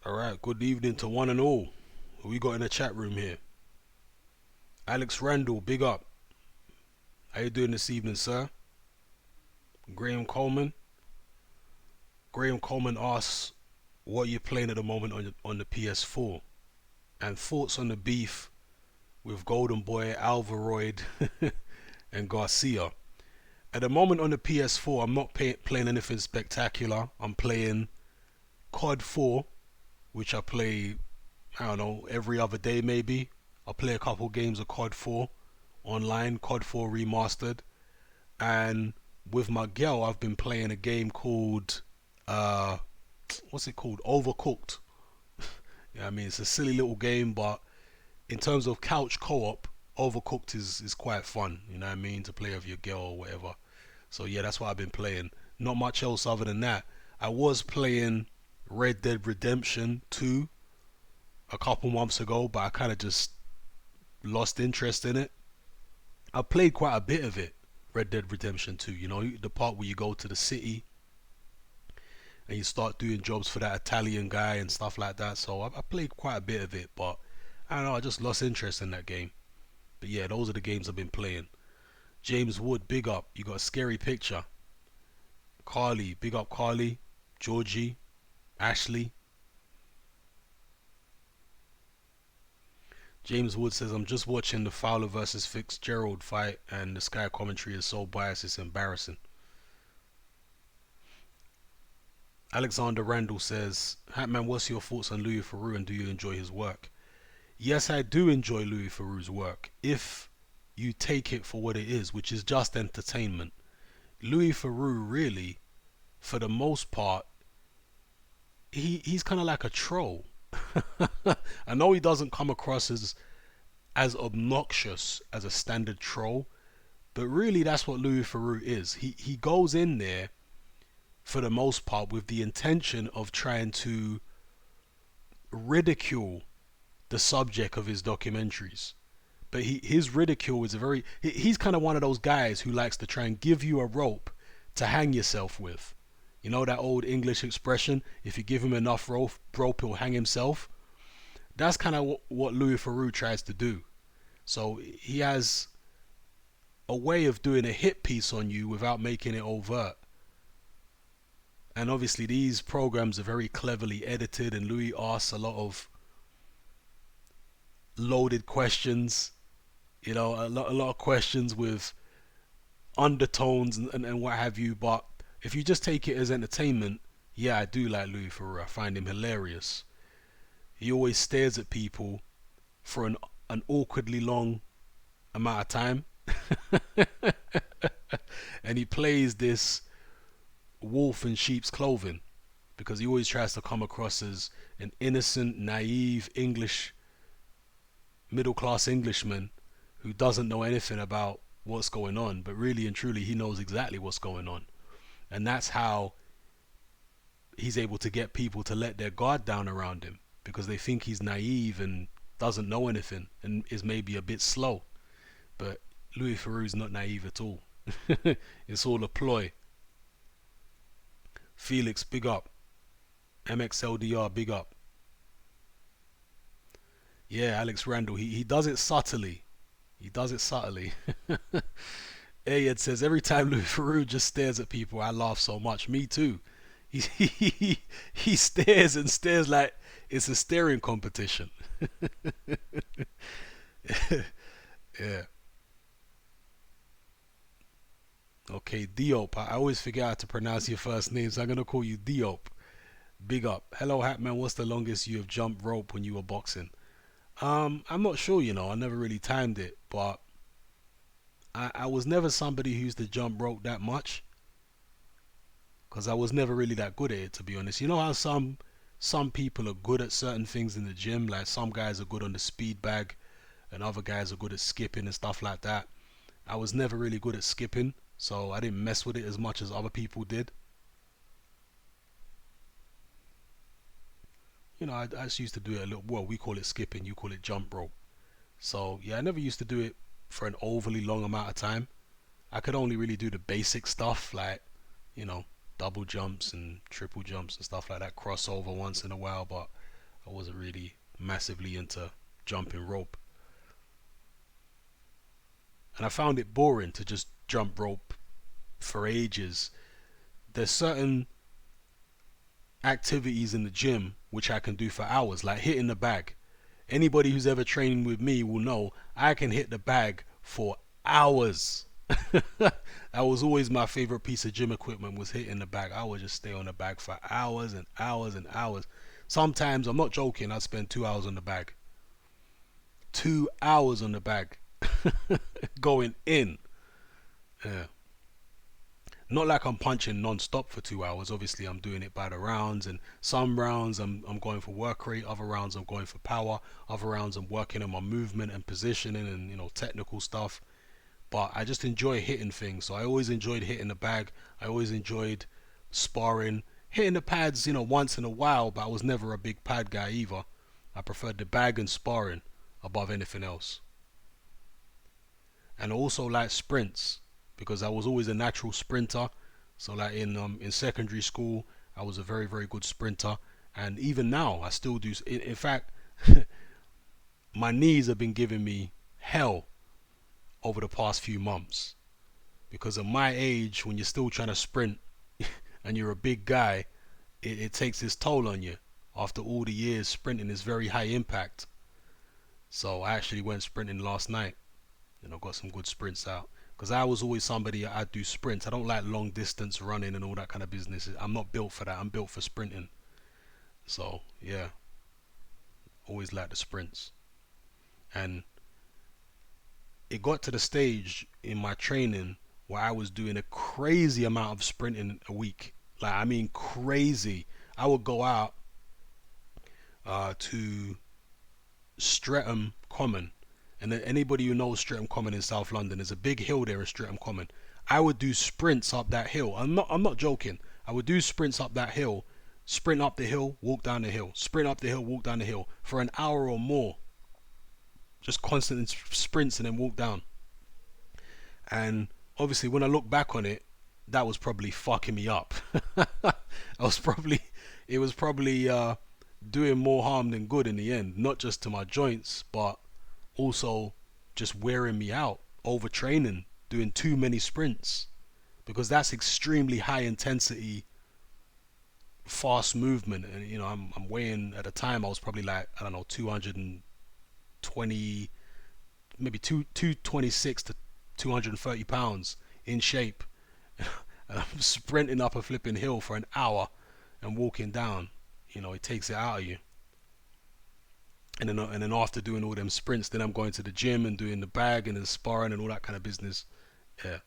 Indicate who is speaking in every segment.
Speaker 1: Alright, good evening to one and all. Who we got in the chat room here? Alex Randall, big up. How you doing this evening, sir? Graham Coleman. Graham Coleman asks, what are you playing at the moment on the PS4? And thoughts on the beef with Golden Boy, Alvaroid, and Garcia. At the moment on the PS4, I'm not playing anything spectacular. I'm playing COD 4, which I play, I don't know, every other day maybe. I'll play a couple games of COD 4 online, COD 4 remastered. And with my girl, I've been playing a game called, uh, what's it called? Overcooked. Yeah, I mean, it's a silly little game, but in terms of couch co-op, Overcooked is quite fun. You know what I mean? To play with your girl or whatever. So yeah, that's what I've been playing. Not much else other than that. I was playing Red Dead Redemption 2 a couple months ago, but I kind of just lost interest in it. I played quite a bit of it, Red Dead Redemption 2. You know, the part where you go to the city and you start doing jobs for that Italian guy and stuff like that. So I played quite a bit of it, but I don't know, I just lost interest in that game. But yeah, those are the games I've been playing. James Wood, big up. You got a scary picture. Carly, big up Carly. Georgie, Ashley. James Wood says, I'm just watching the Fowler versus Fitzgerald fight and the Sky commentary is so biased it's embarrassing. Alexander Randall says, Hatman, what's your thoughts on Louis Theroux and do you enjoy his work? Yes, I do enjoy Louis Theroux's work if you take it for what it is, which is just entertainment. Louis Theroux really, for the most part, he's kind of like a troll. I know he doesn't come across as obnoxious as a standard troll, but really that's what Louis Theroux is. He goes in there for the most part with the intention of trying to ridicule the subject of his documentaries. But his ridicule is he's kind of one of those guys who likes to try and give you a rope to hang yourself with. You know that old English expression, if you give him enough rope he'll hang himself. That's kind of what Louis Theroux tries to do. So he has a way of doing a hit piece on you without making it overt. And obviously these programs are very cleverly edited, and Louis asks a lot of loaded questions, you know, a lot of questions with undertones and what have you. But if you just take it as entertainment, yeah, I do like Louis Theroux. I find him hilarious. He always stares at people for an awkwardly long amount of time. And he plays this wolf in sheep's clothing because he always tries to come across as an innocent, naive English, middle class Englishman who doesn't know anything about what's going on, but really and truly he knows exactly what's going on. And that's how he's able to get people to let their guard down around him because they think he's naive and doesn't know anything and is maybe a bit slow. But Louis Theroux's not naive at all. It's all a ploy. Felix, big up. MXLDR, big up. Yeah, Alex Randall, he does it subtly. He does it subtly. Ayed says, every time Louis Theroux just stares at people, I laugh so much. Me too. He stares and stares like it's a staring competition. Yeah. Okay, Diop. I always forget how to pronounce your first name, so I'm gonna call you Diop. Big up. Hello, Hatman. What's the longest you have jumped rope when you were boxing? I'm not sure. You know, I never really timed it, but I was never somebody who used to jump rope that much because I was never really that good at it, to be honest. You know how some people are good at certain things in the gym, like some guys are good on the speed bag, and other guys are good at skipping and stuff like that. I was never really good at skipping, so I didn't mess with it as much as other people did. You know, I just used to do it a little. Well, we call it skipping, you call it jump rope. So yeah, I never used to do it for an overly long amount of time. I could only really do the basic stuff like, you know, double jumps and triple jumps and stuff like that, crossover once in a while, but I wasn't really massively into jumping rope, and I found it boring to just jump rope for ages. There's certain activities in the gym which I can do for hours, like hitting the bag. Anybody who's ever trained with me will know I can hit the bag for hours. That was always my favorite piece of gym equipment, was hitting the bag. I would just stay on the bag for hours and hours and hours. Sometimes, I'm not joking, I spend 2 hours on the bag. 2 hours on the bag. Going in. Yeah. Not like I'm punching non-stop for 2 hours. Obviously, I'm doing it by the rounds, and some rounds I'm going for work rate, other rounds I'm going for power, other rounds I'm working on my movement and positioning and technical stuff. But I just enjoy hitting things. So I always enjoyed hitting the bag. I always enjoyed sparring, hitting the pads, once in a while. But I was never a big pad guy either. I preferred the bag and sparring above anything else. And I also like sprints because I was always a natural sprinter. So like in secondary school, I was a very very good sprinter, and even now I still do. In fact, my knees have been giving me hell over the past few months because at my age, when you're still trying to sprint and you're a big guy, it takes its toll on you. After all the years, sprinting is very high impact. So I actually went sprinting last night. Got some good sprints out. Because I was always somebody, I do sprints. I don't like long distance running and all that kind of business. I'm not built for that. I'm built for sprinting. So yeah, always like the sprints. And it got to the stage in my training where I was doing a crazy amount of sprinting a week. Like, I mean crazy. I would go out to Streatham Common, and then anybody who knows Streatham Common in South London, there's a big hill there in Streatham Common. I would do sprints up that hill. I'm not joking. I would do sprints up that hill, sprint up the hill, walk down the hill, sprint up the hill, walk down the hill for an hour or more. Just constant sprints and then walk down. And obviously when I look back on it, that was probably fucking me up. I was probably it was probably doing more harm than good in the end, not just to my joints, but also just wearing me out, overtraining, doing too many sprints, because that's extremely high intensity, fast movement. And I'm weighing, at the time I was probably like, I don't know, 220, maybe 226 to 230 pounds in shape. And I'm sprinting up a flipping hill for an hour and walking down. It takes it out of you. And then after doing all them sprints, then I'm going to the gym and doing the bag and the sparring and all that kind of business. Yeah.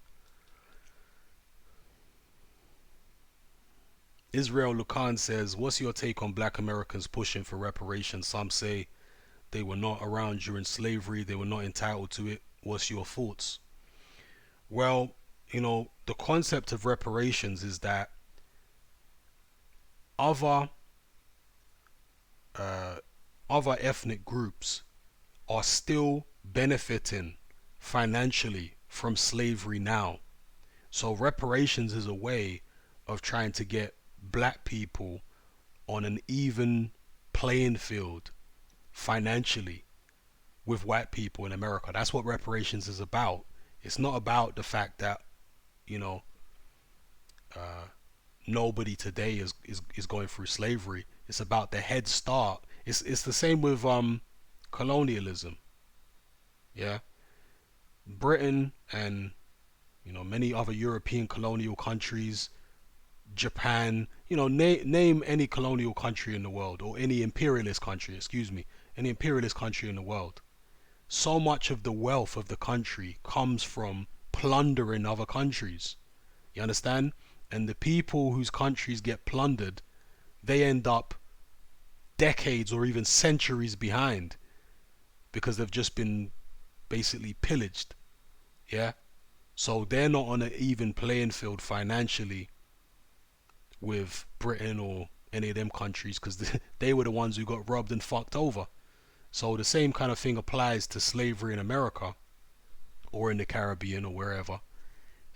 Speaker 1: Israel Lucan says, what's your take on black Americans pushing for reparations? Some say they were not around during slavery, they were not entitled to it. What's your thoughts? Well, the concept of reparations is that other uh, other ethnic groups are still benefiting financially from slavery now. So reparations is a way of trying to get black people on an even playing field financially with white people in America. That's what reparations is about. It's not about the fact that, you know, uh, nobody today is going through slavery. It's about the head start. It's the same with colonialism. Yeah, Britain and many other European colonial countries, Japan. Name any colonial country in the world, or any imperialist country. Excuse me, any imperialist country in the world. So much of the wealth of the country comes from plundering other countries. You understand? And the people whose countries get plundered, they end up decades or even centuries behind because they've just been basically pillaged. Yeah? So they're not on an even playing field financially with Britain or any of them countries because they were the ones who got robbed and fucked over. So the same kind of thing applies to slavery in America or in the Caribbean or wherever.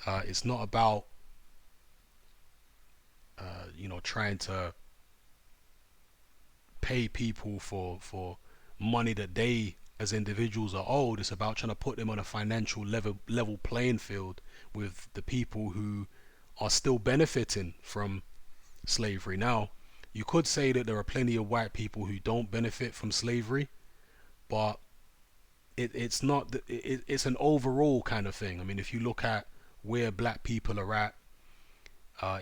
Speaker 1: It's not about trying to pay people for money that they as individuals are owed. It's about trying to put them on a financial level playing field with the people who are still benefiting from slavery. Now, you could say that there are plenty of white people who don't benefit from slavery, but it's not. It's an overall kind of thing. I mean, if you look at where black people are at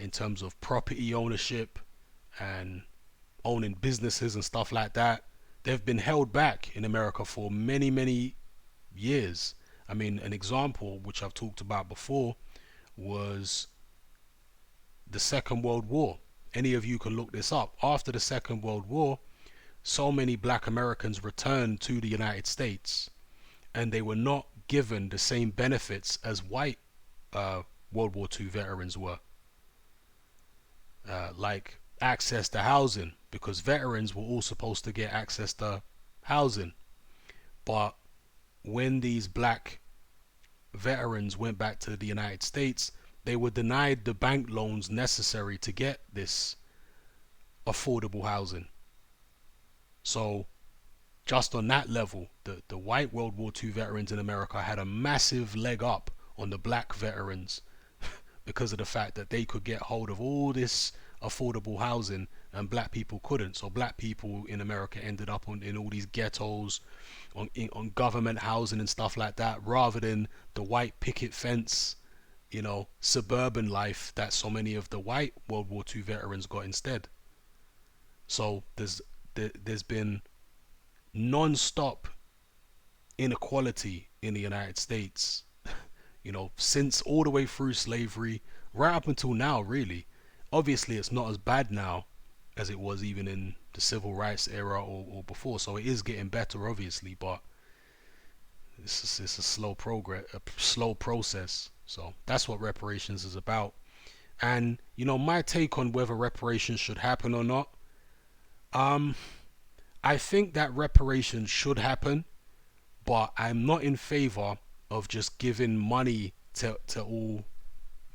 Speaker 1: in terms of property ownership and owning businesses and stuff like that, they've been held back in America for many, many years. I mean, an example which I've talked about before was the Second World War. Any of you can look this up. After the Second World War, so many black Americans returned to the United States, and they were not given the same benefits as white World War II veterans were, like access to housing, because veterans were all supposed to get access to housing. But when these black veterans went back to the United States, they were denied the bank loans necessary to get this affordable housing. So just on that level, the white World War II veterans in America had a massive leg up on the black veterans because of the fact that they could get hold of all this affordable housing and black people couldn't. So black people in America ended up in all these ghettos, on government housing and stuff like that, rather than the white picket fence, suburban life that so many of the white World War II veterans got instead. So there's been non-stop inequality in the United States, since all the way through slavery, right up until now, really. Obviously, it's not as bad now as it was even in the civil rights era or before. So it is getting better, obviously, but it's a slow process. So that's what reparations is about. And my take on whether reparations should happen or not. I think that reparations should happen, but I'm not in favor of just giving money to all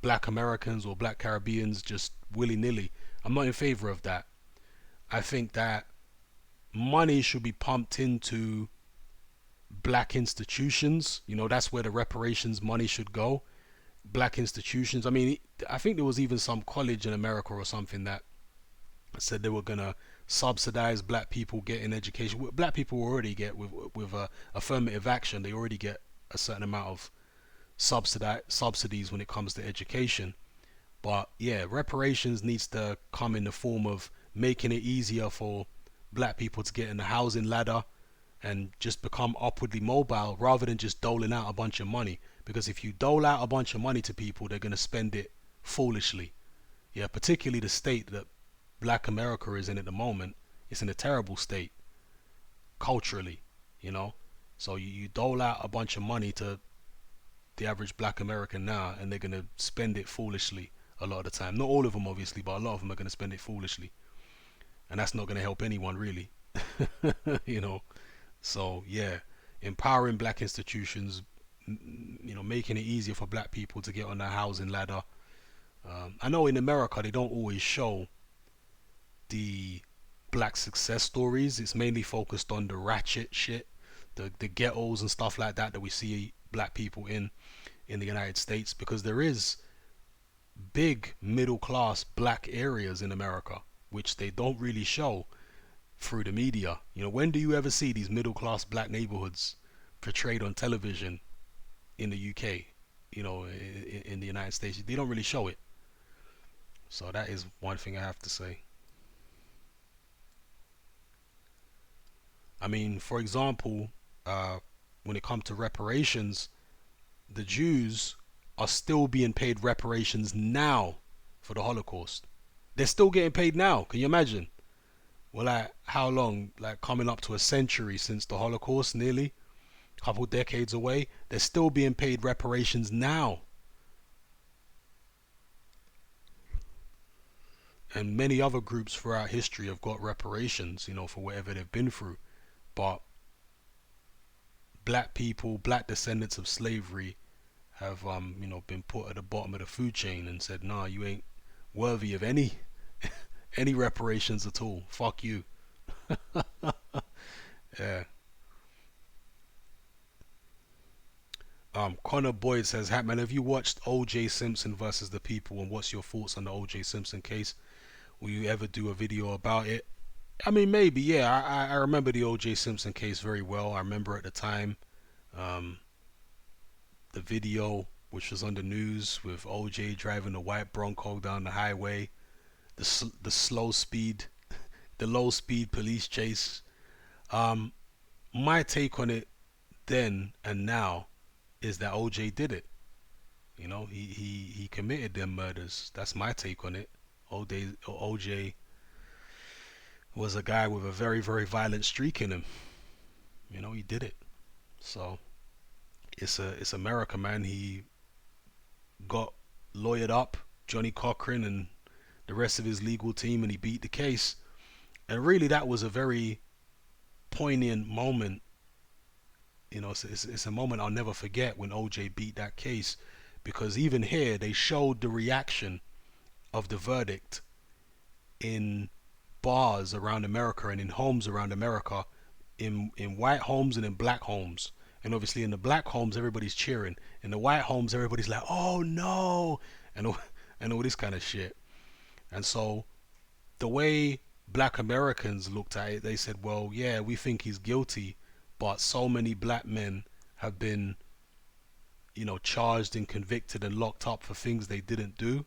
Speaker 1: black Americans or black Caribbeans just willy-nilly. I'm not in favor of that. I think that money should be pumped into black institutions. That's where the reparations money should go. Black institutions. I mean, I think there was even some college in America or something that said they were gonna subsidize black people getting education. Black people already get with affirmative action. They already get a certain amount of subsidies when it comes to education. But yeah, reparations needs to come in the form of making it easier for black people to get in the housing ladder and just become upwardly mobile, rather than just doling out a bunch of money. Because if you dole out a bunch of money to people, they're going to spend it foolishly. Yeah, particularly the state that black America is in at the moment. It's in a terrible state culturally, so you dole out a bunch of money to the average black American now, and they're going to spend it foolishly a lot of the time. Not all of them, obviously, but a lot of them are going to spend it foolishly, and that's not going to help anyone, really. So yeah, empowering black institutions, making it easier for black people to get on the housing ladder. I know in America they don't always show the black success stories. It's mainly focused on the ratchet shit, the ghettos and stuff like that we see black people in the United States, because there is big middle class black areas in America which they don't really show through the media. When do you ever see these middle class black neighborhoods portrayed on television in the UK? In the United States, they don't really show it. So that is one thing I have to say. I mean, for example, when it comes to reparations, the Jews are still being paid reparations now for the Holocaust. They're still getting paid now. Can you imagine? Well, like, how long? Like, coming up to a century since the Holocaust, nearly a couple decades away. They're still being paid reparations now. And many other groups throughout history have got reparations, for whatever they've been through. But black people, black descendants of slavery, have been put at the bottom of the food chain and said, nah, you ain't worthy of any reparations at all. Fuck you. Yeah. Connor Boyd says, Hatman, have you watched O.J. Simpson versus the People, and what's your thoughts on the O.J. Simpson case? Will you ever do a video about it? I mean, maybe, yeah. I remember the O.J. Simpson case very well. I remember at the time, um, the video which was on the news with O.J. driving a white Bronco down the highway, the slow speed, the low speed police chase. Um, my take on it then and now is that OJ did it. You know, he committed them murders. That's my take on it. OJ was a guy with a very very violent streak in him. You know, he did it. So it's America, man. He got lawyered up, Johnny Cochran and the rest of his legal team, and he beat the case. And really, that was a very poignant moment. You know, it's a moment I'll never forget when OJ beat that case, because even here they showed the reaction of the verdict in bars around America and in homes around America, in white homes and in black homes. And obviously in the black homes everybody's cheering. In the white homes everybody's like, "Oh no," and all, and all this kind of shit. And so the way black Americans looked at it, they said, "Well, yeah, we think he's guilty, but so many black men have been, you know, charged and convicted and locked up for things they didn't do,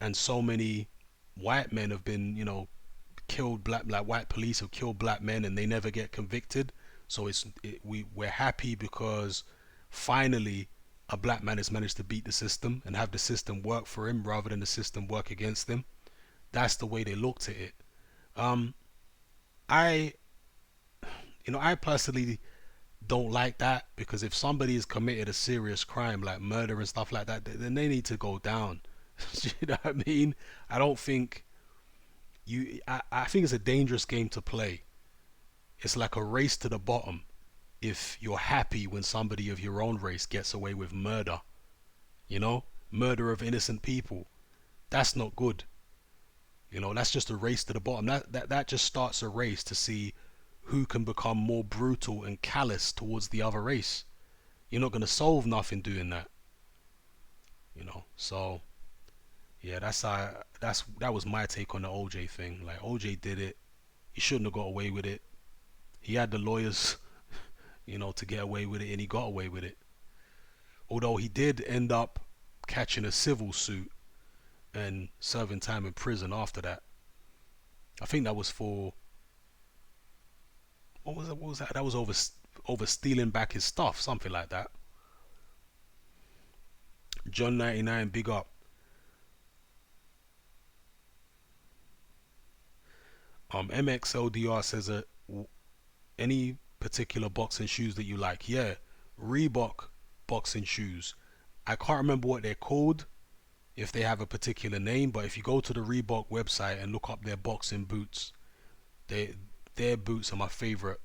Speaker 1: and so many white men have been, you know, killed, like white police have killed black men and they never get convicted. So we're happy because finally a black man has managed to beat the system and have the system work for him rather than the system work against him." That's the way they looked at it. um I I personally don't like that, because if somebody has committed a serious crime like murder and stuff like that, then they need to go down. You know what I mean? I don't think I think it's a dangerous game to play. It's like a race to the bottom if you're happy when somebody of your own race gets away with murder, murder of innocent people. That's not good. That's just a race to the bottom. That just starts a race to see who can become more brutal and callous towards the other race. You're not going to solve nothing doing that. So yeah, that was my take on the OJ thing. Like, OJ did it. He shouldn't have got away with it. He had the lawyers, to get away with it, and he got away with it. Although he did end up catching a civil suit and serving time in prison after that. I think that was for, what was that? That was over stealing back his stuff, something like that. John 99, big up. MXLDR says, any particular boxing shoes that you like? Yeah, Reebok boxing shoes. I can't remember what they're called, if they have a particular name, but if you go to the Reebok website and look up their boxing boots, they their boots are my favorite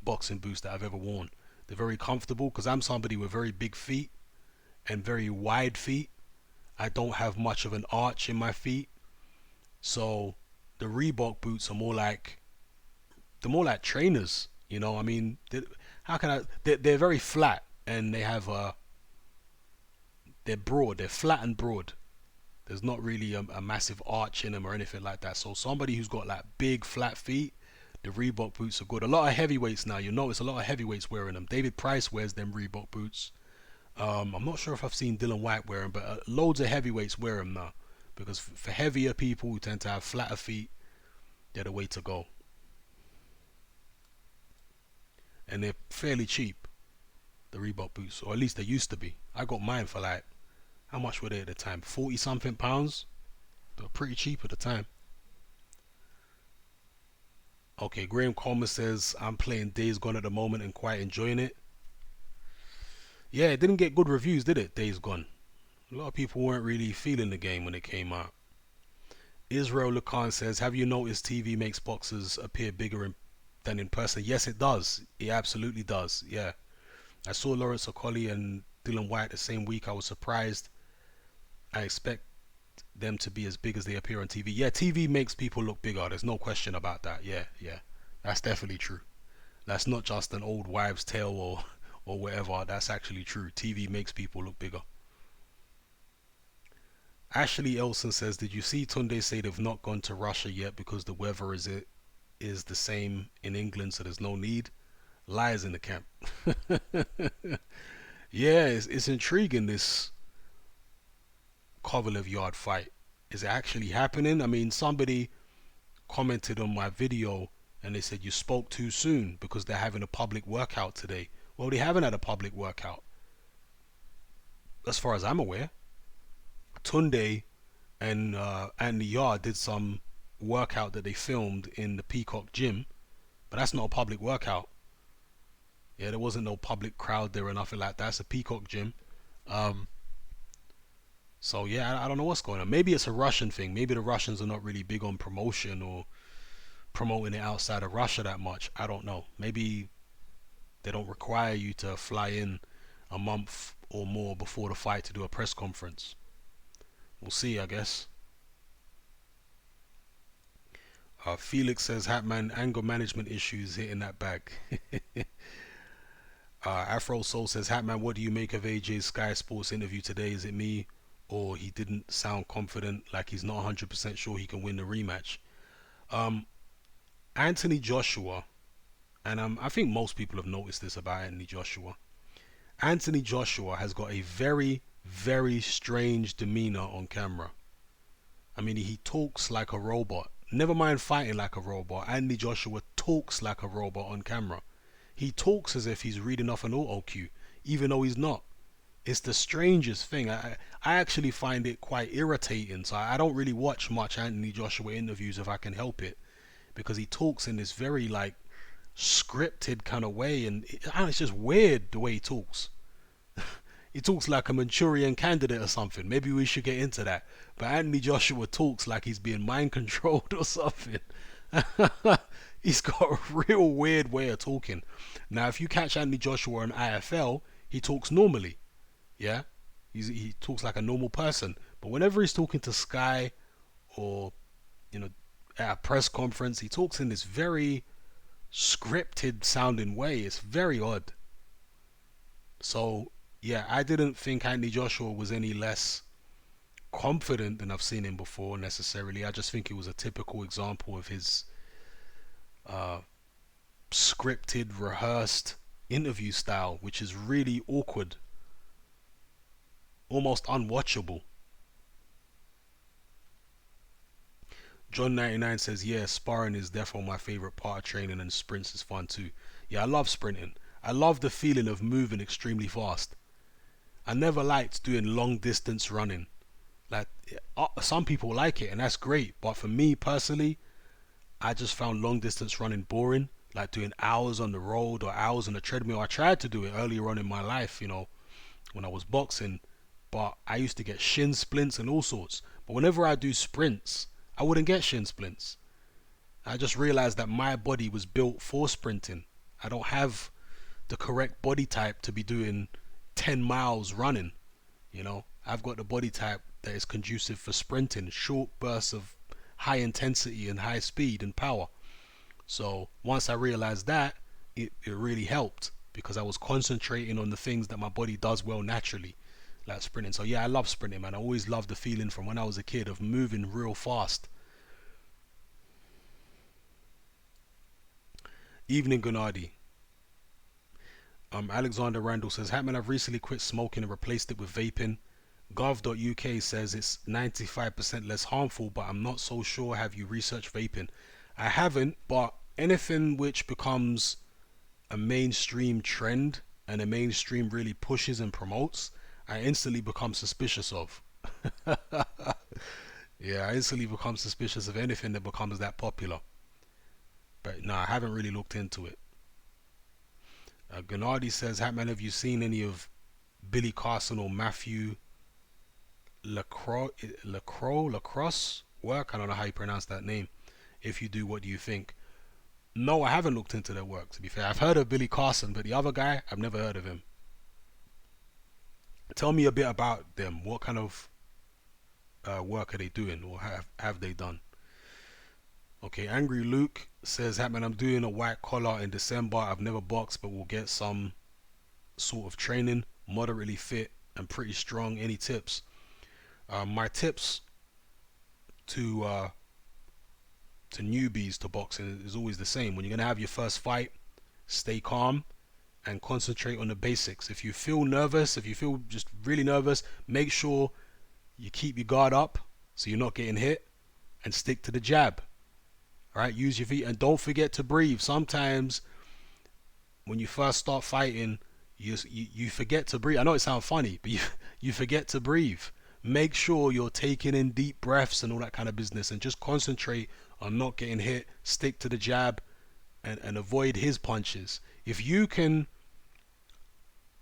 Speaker 1: boxing boots that I've ever worn. They're very comfortable because I'm somebody with very big feet and very wide feet. I don't have much of an arch in my feet, so the Reebok boots are more like trainers. I mean, how can I? They're very flat and they have they're broad. They're flat and broad. There's not really a massive arch in them or anything like that. So somebody who's got like big flat feet, the Reebok boots are good. A lot of heavyweights now, you notice a lot of heavyweights wearing them. David Price wears them Reebok boots. I'm not sure if I've seen Dylan White wear them, but loads of heavyweights wear them now, because for heavier people who tend to have flatter feet, they're the way to go. And they're fairly cheap, the Reebok boots, or at least they used to be. I got mine for like, how much were they at the time? 40 something pounds. They were pretty cheap at the time. Okay, Graham Coleman says, I'm playing Days Gone at the moment and quite enjoying it. Yeah, it didn't get good reviews, did it? Days Gone. A lot of people weren't really feeling the game when it came out. Israel Lacan says, have you noticed TV makes boxers appear bigger than in person? Yes, it does. It absolutely does. Yeah. I saw Lawrence Okolie and Dylan White the same week. I was surprised. I expect them to be as big as they appear on TV. Yeah, TV makes people look bigger. There's no question about that. Yeah, yeah, that's definitely true. That's not just an old wives' tale or whatever. That's actually true. TV makes people look bigger. Ashley Elson says, "Did you see Tunde say they've not gone to Russia yet because the weather is the same in England, so there's no need?" Lies in the camp. Yeah, it's intriguing, this Kovalev Yard fight. Is it actually happening? I mean, somebody commented on my video and they said you spoke too soon because they're having a public workout today. Well, they haven't had a public workout, as far as I'm aware. Tunde and Anthony Yard did some workout that they filmed in the Peacock gym, but that's not a public workout. Yeah, there wasn't no public crowd there or nothing like that. It's a Peacock gym. Um, so yeah, I don't know what's going on. Maybe it's a Russian thing. Maybe the Russians are not really big on promotion or promoting it outside of Russia that much. I don't know. Maybe they don't require you to fly in a month or more before the fight to do a press conference. We'll see, I guess. Felix says, Hatman, anger management issues hitting that bag. Afro Soul says, Hatman, what do you make of AJ's Sky Sports interview today? Is it me, or he didn't sound confident, like he's not 100% sure he can win the rematch? Um, Anthony Joshua, and I think most people have noticed this about Anthony Joshua. Anthony Joshua has got a very, very strange demeanor on camera. I mean, he talks like a robot. Never mind fighting like a robot. Anthony Joshua talks like a robot on camera. He talks as if he's reading off an auto cue, even though he's not. It's the strangest thing. I actually find it quite irritating. So I don't really watch much Anthony Joshua interviews if I can help it, because he talks in this very like scripted kind of way, and it's just weird the way he talks. He talks like a Manchurian candidate or something. Maybe we should get into that. But Anthony Joshua talks like he's being mind controlled or something. He's got a real weird way of talking. Now, if you catch Anthony Joshua on IFL, he talks normally. Yeah, he talks like a normal person. But whenever he's talking to Sky or at a press conference, he talks in this very scripted sounding way. It's very odd. So yeah, I didn't think Anthony Joshua was any less confident than I've seen him before necessarily. I just think it was a typical example of his uh, scripted, rehearsed interview style, which is really awkward, almost unwatchable. John 99 says, yeah, sparring is definitely my favorite part of training, and sprints is fun too. Yeah, I love sprinting. I love the feeling of moving extremely fast. I never liked doing long distance running. Like, some people like it, and that's great. But for me personally, I just found long distance running boring. Like doing hours on the road or hours on the treadmill. I tried to do it earlier on in my life, when I was boxing. But I used to get shin splints and all sorts. But whenever I do sprints, I wouldn't get shin splints. I just realized that my body was built for sprinting. I don't have the correct body type to be doing 10 miles running. I've got the body type that is conducive for sprinting, short bursts of high intensity and high speed and power. So once I realized that, it really helped, because I was concentrating on the things that my body does well naturally, like sprinting. So yeah, I love sprinting, man. I always loved the feeling from when I was a kid of moving real fast. Evening, Gunardi. Alexander Randall says, Hatman, I've recently quit smoking and replaced it with vaping. Gov.uk says it's 95% less harmful, but I'm not so sure. Have you researched vaping? I haven't, but anything which becomes a mainstream trend and a mainstream really pushes and promotes, I instantly become suspicious of. Yeah, I instantly become suspicious of anything that becomes that popular. But no, I haven't really looked into it. Gennady says, Hatman, have you seen any of Billy Carson or Matthew Lacrosse work? I don't know how you pronounce that name. If you do, what do you think? No, I haven't looked into their work, to be fair. I've heard of Billy Carson, but the other guy, I've never heard of him. Tell me a bit about them. What kind of work are they doing, or have they done? Okay, Angry Luke says, Hatman, I'm doing a white collar in December. I've never boxed, but will get some sort of training, moderately fit and pretty strong. Any tips? My tips to newbies to boxing is always the same. When you're gonna have your first fight, stay calm and concentrate on the basics. If you feel nervous, if you feel just really nervous, make sure you keep your guard up so you're not getting hit, and stick to the jab. All right, use your feet and don't forget to breathe. Sometimes when you first start fighting, you forget to breathe. I know it sounds funny, but you forget to breathe. Make sure you're taking in deep breaths and all that kind of business, and just concentrate on not getting hit. Stick to the jab and avoid his punches. If you can,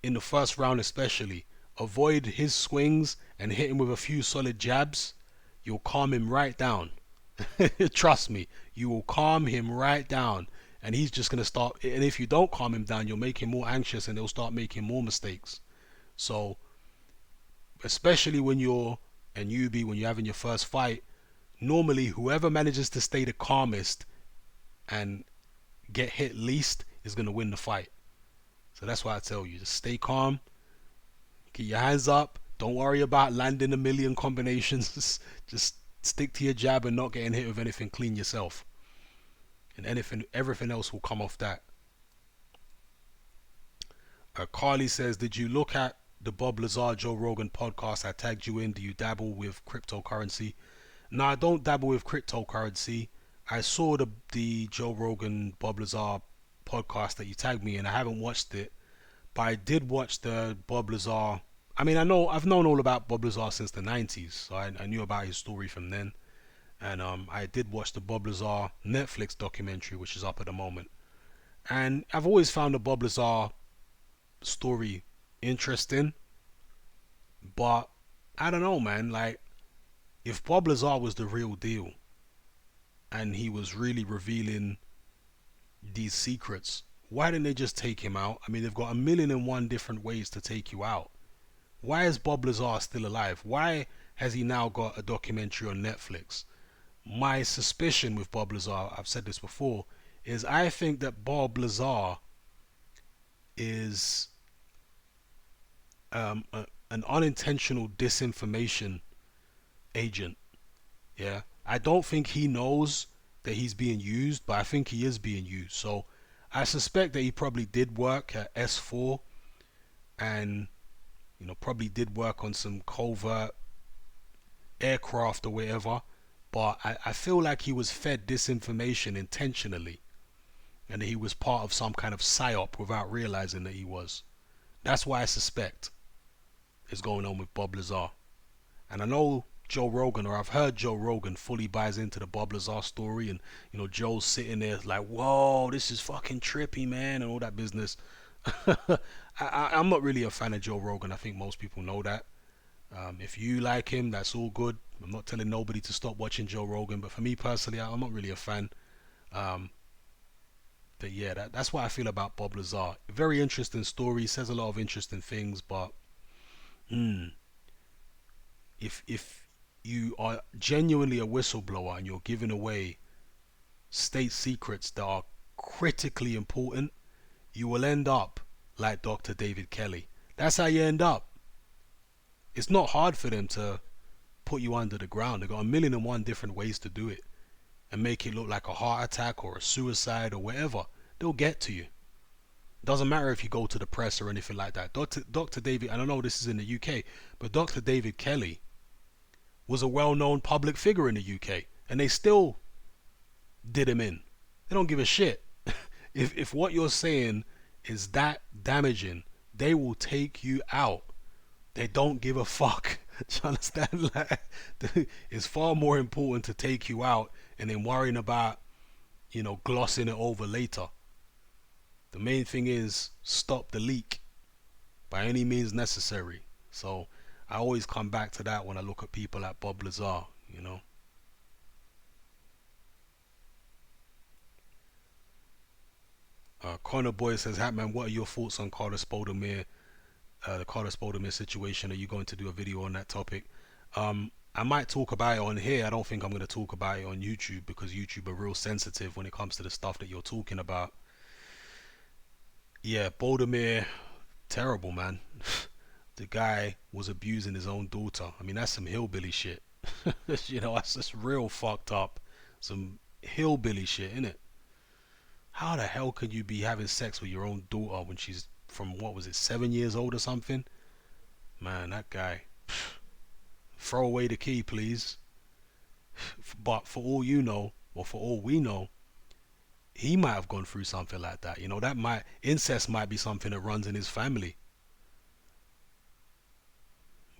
Speaker 1: in the first round especially, avoid his swings and hit him with a few solid jabs, you'll calm him right down. Trust me, you will calm him right down, and he's just gonna start. And if you don't calm him down, you'll make him more anxious, and he'll start making more mistakes. So, especially when you're a newbie, when you're having your first fight, normally whoever manages to stay the calmest and get hit least is gonna win the fight. So that's why I tell you, just stay calm, keep your hands up. Don't worry about landing a million combinations. Just stick to your jab and not getting hit with anything clean yourself. And everything else will come off that. Carly says, did you look at the Bob Lazar Joe Rogan podcast I tagged you in? Do you dabble with cryptocurrency? No, I don't dabble with cryptocurrency. I saw the Joe Rogan Bob Lazar podcast that you tagged me in. I haven't watched it, but I did watch the Bob Lazar. I mean, I've known all about Bob Lazar since the 90s, so I knew about his story from then. And I did watch the Bob Lazar Netflix documentary, which is up at the moment. And I've always found the Bob Lazar story interesting, but I don't know, man. Like, if Bob Lazar was the real deal and he was really revealing these secrets, why didn't they just take him out? I mean, they've got a million and one different ways to take you out. Why is Bob Lazar still alive? Why has he now got a documentary on Netflix? My suspicion with Bob Lazar, I've said this before, is I think that Bob Lazar is an unintentional disinformation agent. Yeah, I don't think he knows that he's being used, but I think he is being used. So I suspect that he probably did work at S4, and probably did work on some covert aircraft or whatever. But I feel like he was fed disinformation intentionally, and he was part of some kind of psyop without realizing that he was. That's why I suspect is going on with Bob Lazar. And I know Joe Rogan, or I've heard Joe Rogan fully buys into the Bob Lazar story, and Joe's sitting there like, whoa, this is fucking trippy, man, and all that business. I'm not really a fan of Joe Rogan. I think most people know that. If you like him, that's all good. I'm not telling nobody to stop watching Joe Rogan, but for me personally, I'm not really a fan. Um, but yeah, that's what I feel about Bob Lazar. Very interesting story, says a lot of interesting things, but mm, if you are genuinely a whistleblower and you're giving away state secrets that are critically important, you will end up like Dr. David Kelly. That's how you end up. It's not hard for them to put you under the ground. They've got a million and one different ways to do it and make it look like a heart attack or a suicide or whatever. They'll get to you. Doesn't matter if you go to the press or anything like that. Dr. David, and I know this is in the UK, but Dr. David Kelly was a well-known public figure in the UK, and they still did him in. They don't give a shit. If what you're saying is that damaging, they will take you out. They don't give a fuck. Do you understand? Like, it's far more important to take you out and then worrying about, glossing it over later. The main thing is stop the leak by any means necessary. So I always come back to that when I look at people like Bob Lazar. Connor Boy says, Hatman, what are your thoughts on Carlos Spodomir, the Carlos Spodomir situation? Are you going to do a video on that topic? I might talk about it on here. I don't think I'm going to talk about it on YouTube because YouTube are real sensitive when it comes to the stuff that you're talking about. Yeah, Baldomir, terrible, man. The guy was abusing his own daughter. I mean, that's some hillbilly shit. You know, that's just real fucked up. Some hillbilly shit, innit? How the hell could you be having sex with your own daughter when she's from, what was it, 7 years old or something? Man, that guy. Throw away the key, please. But for all you know, or for all we know, he might have gone through something like that. You know, that might, incest might be something that runs in his family.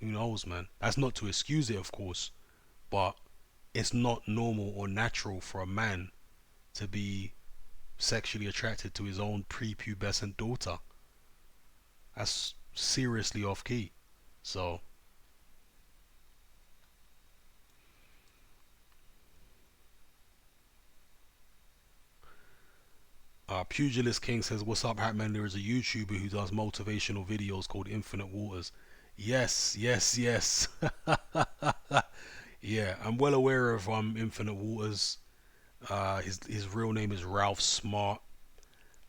Speaker 1: Who knows, man? That's not to excuse it, of course, but it's not normal or natural for a man to be sexually attracted to his own prepubescent daughter. That's seriously off key. So, Pugilist King says, "What's up, Hatman? There is a YouTuber who does motivational videos called Infinite Waters." Yes, yes, yes. Yeah, I'm well aware of Infinite Waters. His real name is Ralph Smart,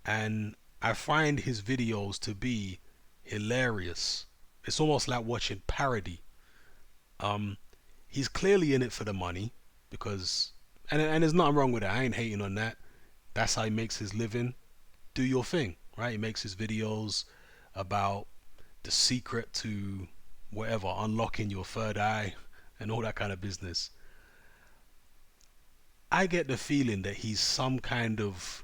Speaker 1: and I find his videos to be hilarious. It's almost like watching parody. Um, he's clearly in it for the money because, and there's nothing wrong with it. I ain't hating on that. That's how he makes his living. Do your thing, right? He makes his videos about the secret to whatever, unlocking your third eye and all that kind of business. I get the feeling that he's some kind of,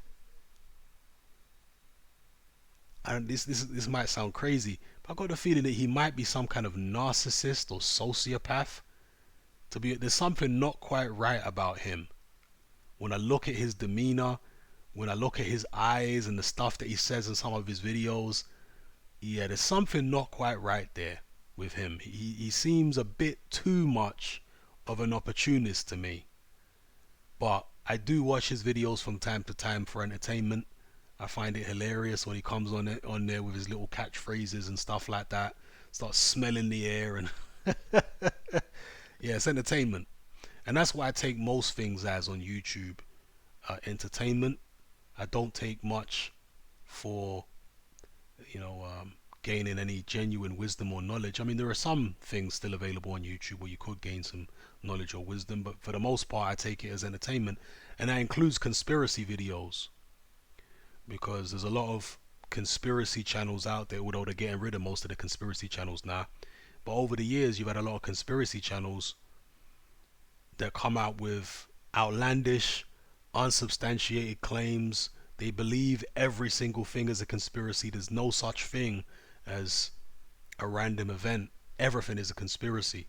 Speaker 1: and this might sound crazy, but I got the feeling that he might be some kind of narcissist or sociopath. There's something not quite right about him. When I look at his demeanor, when I look at his eyes and the stuff that he says in some of his videos, yeah, there's something not quite right there with him. He seems a bit too much of an opportunist to me. But I do watch his videos from time to time for entertainment. I find it hilarious when he comes on there with his little catchphrases and stuff like that. Starts smelling the air and yeah, it's entertainment. And that's what I take most things as on YouTube, entertainment. I don't take much for, you know, gaining any genuine wisdom or knowledge. I mean, there are some things still available on YouTube where you could gain some knowledge or wisdom, but for the most part, I take it as entertainment, and that includes conspiracy videos because there's a lot of conspiracy channels out there. Although they're getting rid of most of the conspiracy channels now, but over the years, you've had a lot of conspiracy channels that come out with outlandish, unsubstantiated claims. They believe every single thing is a conspiracy. There's no such thing as a random event. Everything is a conspiracy,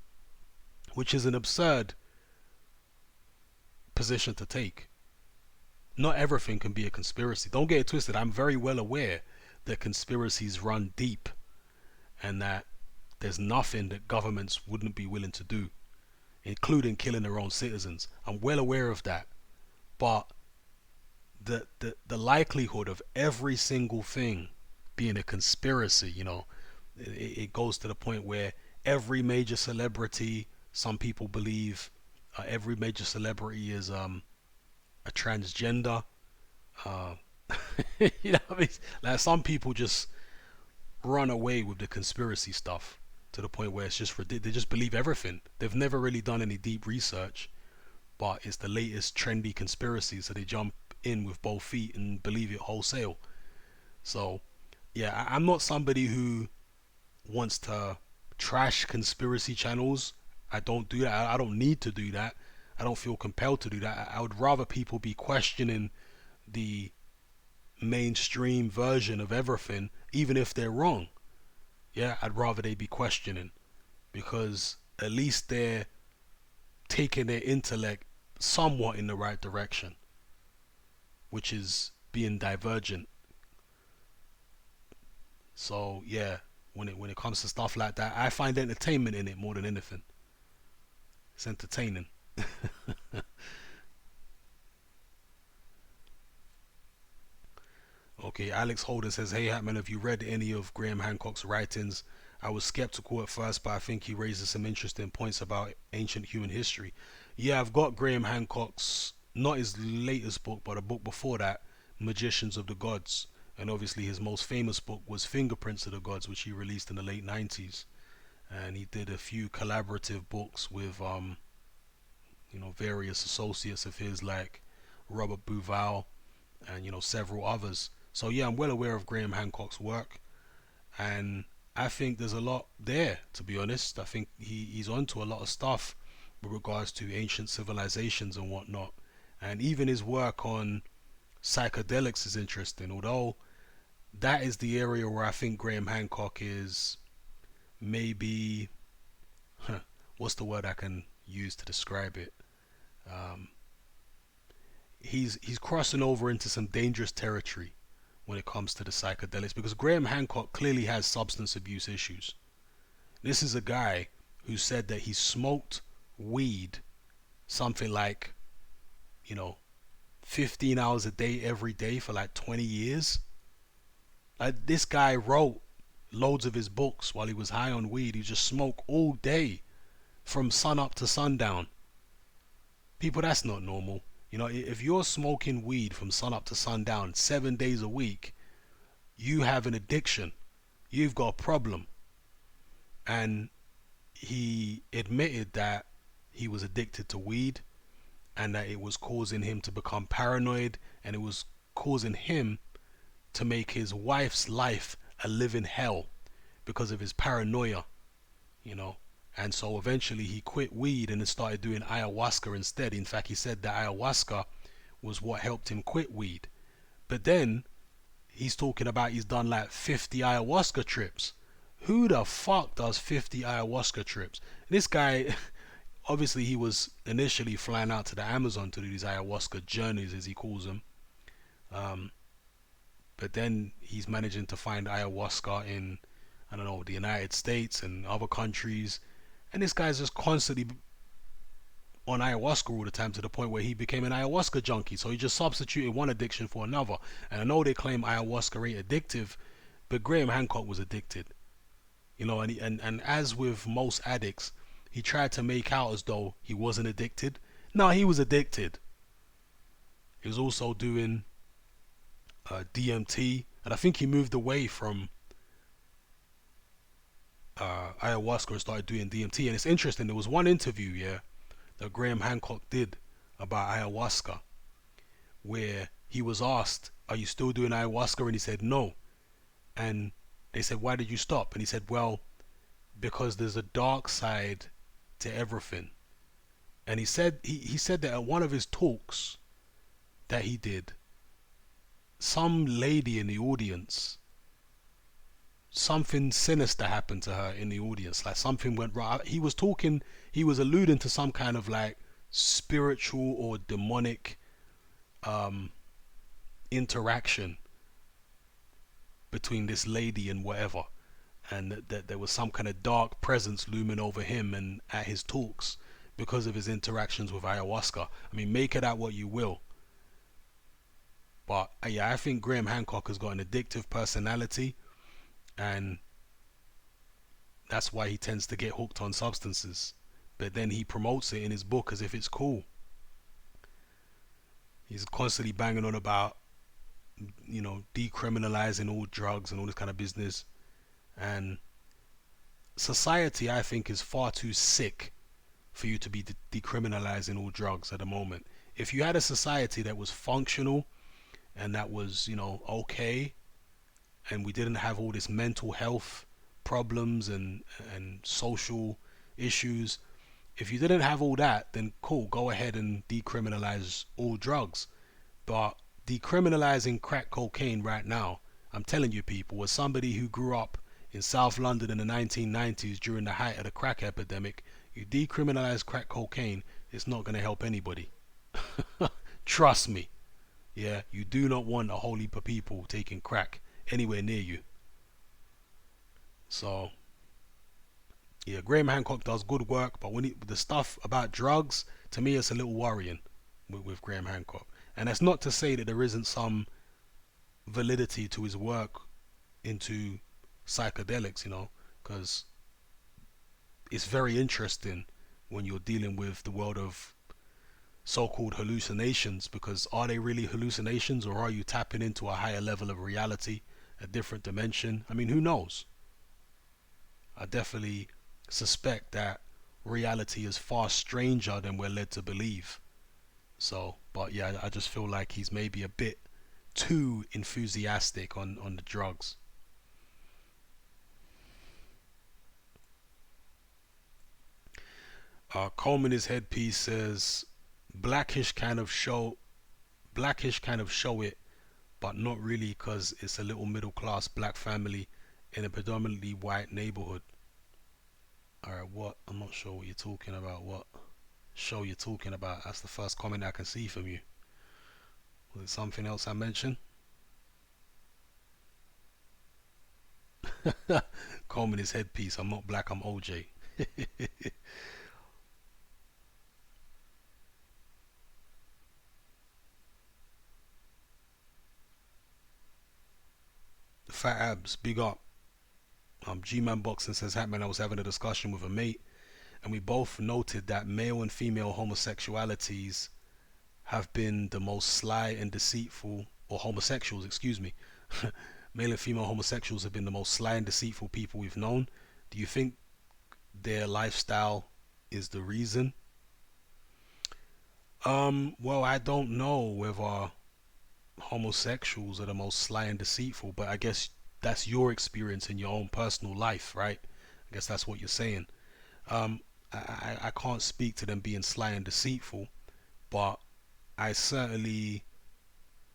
Speaker 1: which is an absurd position to take. Not everything can be a conspiracy. Don't get it twisted. I'm very well aware that conspiracies run deep and that there's nothing that governments wouldn't be willing to do, including killing their own citizens. I'm well aware of that. But the likelihood of every single thing being a conspiracy, you know, it goes to the point where every major celebrity, some people believe every major celebrity is a transgender. Uh, you know what I mean? Like some people just run away with the conspiracy stuff to the point where it's just they just believe everything. They've never really done any deep research, but it's the latest trendy conspiracy, so they jump in with both feet and believe it wholesale. So yeah, I'm not somebody who wants to trash conspiracy channels. I don't do that. I don't need to do that. I don't feel compelled to do that. I would rather people be questioning the mainstream version of everything, even if they're wrong. Yeah, I'd rather they be questioning because at least they're taking their intellect somewhat in the right direction, which is being divergent. So yeah, when it comes to stuff like that, I find entertainment in it more than anything. It's entertaining. Okay, Alex Holden says, "Hey Hatman, have you read any of Graham Hancock's writings? I was skeptical at first, but I think he raises some interesting points about ancient human history. Yeah, I've got Graham Hancock's, not his latest book, but a book before that, Magicians of the Gods. And obviously his most famous book was Fingerprints of the Gods, which he released in the late 90s. And he did a few collaborative books with various associates of his like Robert Bouval and several others. So yeah, I'm well aware of Graham Hancock's work, and I think there's a lot there. To be honest, I think he's onto a lot of stuff with regards to ancient civilizations and whatnot, and even his work on psychedelics is interesting. Although that is the area where I think Graham Hancock is maybe, huh, what's the word I can use to describe it? Um, he's crossing over into some dangerous territory when it comes to the psychedelics, because Graham Hancock clearly has substance abuse issues. This is a guy who said that he smoked weed something like, you know, 15 hours a day every day for like 20 years. Like, this guy wrote loads of his books while he was high on weed. He just smoked all day from sun up to sundown. People, that's not normal. If you're smoking weed from sun up to sundown 7 days a week, you have an addiction. You've got a problem. And he admitted that he was addicted to weed and that it was causing him to become paranoid, and it was causing him to make his wife's life a living hell because of his paranoia, you know. And so eventually he quit weed and then started doing ayahuasca instead. In fact, he said that ayahuasca was what helped him quit weed. But then he's talking about he's done like 50 ayahuasca trips. Who the fuck does 50 ayahuasca trips? This guy, obviously, he was initially flying out to the Amazon to do these ayahuasca journeys, as he calls them. Um, but then he's managing to find ayahuasca in, I don't know, the United States and other countries. And this guy's just constantly on ayahuasca all the time, to the point where he became an ayahuasca junkie. So he just substituted one addiction for another. And I know they claim ayahuasca ain't addictive, but Graham Hancock was addicted. And as with most addicts, he tried to make out as though he wasn't addicted. No, he was addicted. He was also doing DMT, and I think he moved away from ayahuasca and started doing DMT. And it's interesting, there was one interview, yeah, that Graham Hancock did about ayahuasca, where he was asked, "Are you still doing ayahuasca?" And he said no. And they said, "Why did you stop?" And he said, "Well, because there's a dark side to everything." And he said that at one of his talks that he did, some lady in the audience, something sinister happened to her in the audience. Like, something went wrong. He was alluding to some kind of like spiritual or demonic um, interaction between this lady and whatever. And that there was some kind of dark presence looming over him and at his talks because of his interactions with ayahuasca. I mean, make it out what you will. But yeah, I think Graham Hancock has got an addictive personality, and that's why he tends to get hooked on substances. But then he promotes it in his book as if it's cool. He's constantly banging on about, decriminalizing all drugs and all this kind of business. And society, I think, is far too sick for you to be decriminalizing all drugs at the moment. If you had a society that was functional and that was, okay, and we didn't have all this mental health problems and social issues, if you didn't have all that, then cool, go ahead and decriminalize all drugs. But decriminalizing crack cocaine right now, I'm telling you, people, as somebody who grew up in South London in the 1990s during the height of the crack epidemic, you decriminalize crack cocaine, it's not going to help anybody. Trust me. Yeah, you do not want a whole heap of people taking crack anywhere near you. So, yeah, Graham Hancock does good work, but the stuff about drugs, to me, it's a little worrying with Graham Hancock. And that's not to say that there isn't some validity to his work into psychedelics, because it's very interesting when you're dealing with the world of so-called hallucinations, because are they really hallucinations, or are you tapping into a higher level of reality, a different dimension? I mean, who knows? I definitely suspect that reality is far stranger than we're led to believe. So, but yeah, I just feel like he's maybe a bit too enthusiastic on the drugs. Coleman, his headpiece says, blackish kind of show, blackish kind of show it, but not really, because it's a little middle class black family in a predominantly white neighborhood. Alright, what? I'm not sure what you're talking about. What show you're talking about? That's the first comment I can see from you. Was it something else I mentioned? Coleman, his headpiece. I'm not black, I'm OJ. Fat abs, big up. G-Man Boxing says, Hatman, I was having a discussion with a mate, and we both noted that male and female homosexualities have been the most sly and deceitful, or homosexuals, excuse me. Male and female homosexuals have been the most sly and deceitful people we've known. Do you think their lifestyle is the reason? Well, I don't know whether homosexuals are the most sly and deceitful, but I guess that's your experience in your own personal life, right? I guess that's what you're saying. I can't speak to them being sly and deceitful, but I certainly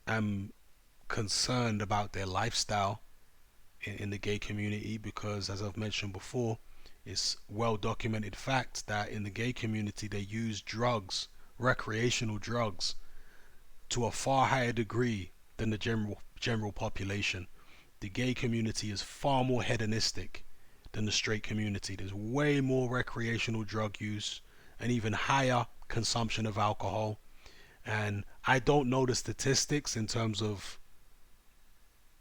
Speaker 1: am concerned about their lifestyle in the gay community, because, as I've mentioned before, it's well documented fact that in the gay community they use drugs, recreational drugs, to a far higher degree than the general population. The gay community is far more hedonistic than the straight community. There's way more recreational drug use and even higher consumption of alcohol. And I don't know the statistics in terms of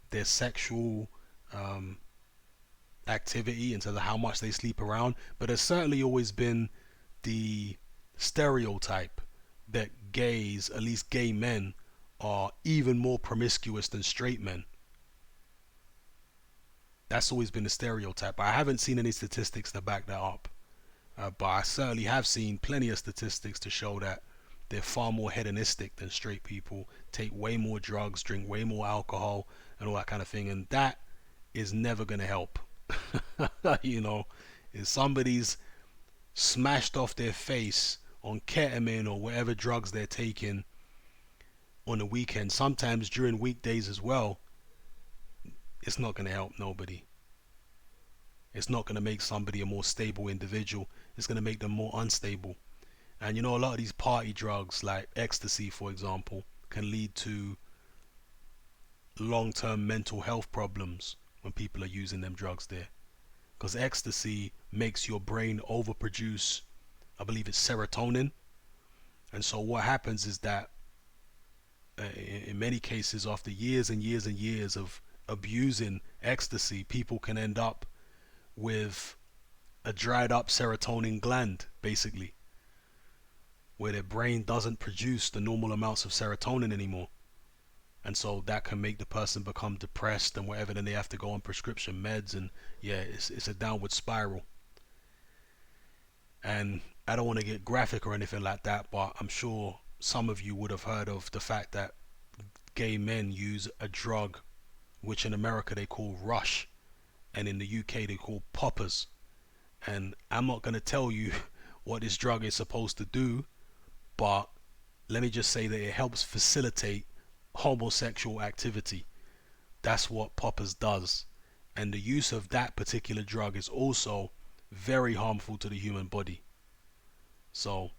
Speaker 1: their sexual um, activity, in terms of how much they sleep around, but there's certainly always been the stereotype that gays, at least gay men, are even more promiscuous than straight men. That's always been a stereotype. I haven't seen any statistics to back that up, but I certainly have seen plenty of statistics to show that they're far more hedonistic than straight people, take way more drugs, drink way more alcohol, and all that kind of thing. And that is never going to help. You know, if somebody's smashed off their face on ketamine or whatever drugs they're taking on the weekend, sometimes during weekdays as well, it's not going to help nobody. It's not going to make somebody a more stable individual. It's going to make them more unstable. And you know, a lot of these party drugs, like ecstasy, for example, can lead to long term mental health problems when people are using them drugs there. Because ecstasy makes your brain overproduce, I believe it's serotonin. And so what happens is that in many cases, after years and years and years of abusing ecstasy, people can end up with a dried up serotonin gland, basically, where their brain doesn't produce the normal amounts of serotonin anymore. And so that can make the person become depressed and whatever, then they have to go on prescription meds, and yeah, it's a downward spiral. And I don't want to get graphic or anything like that, but I'm sure some of you would have heard of the fact that gay men use a drug which in America they call Rush, and in the UK they call poppers. And I'm not going to tell you what this drug is supposed to do, but let me just say that it helps facilitate homosexual activity. That's what poppers does. And the use of that particular drug is also very harmful to the human body. So,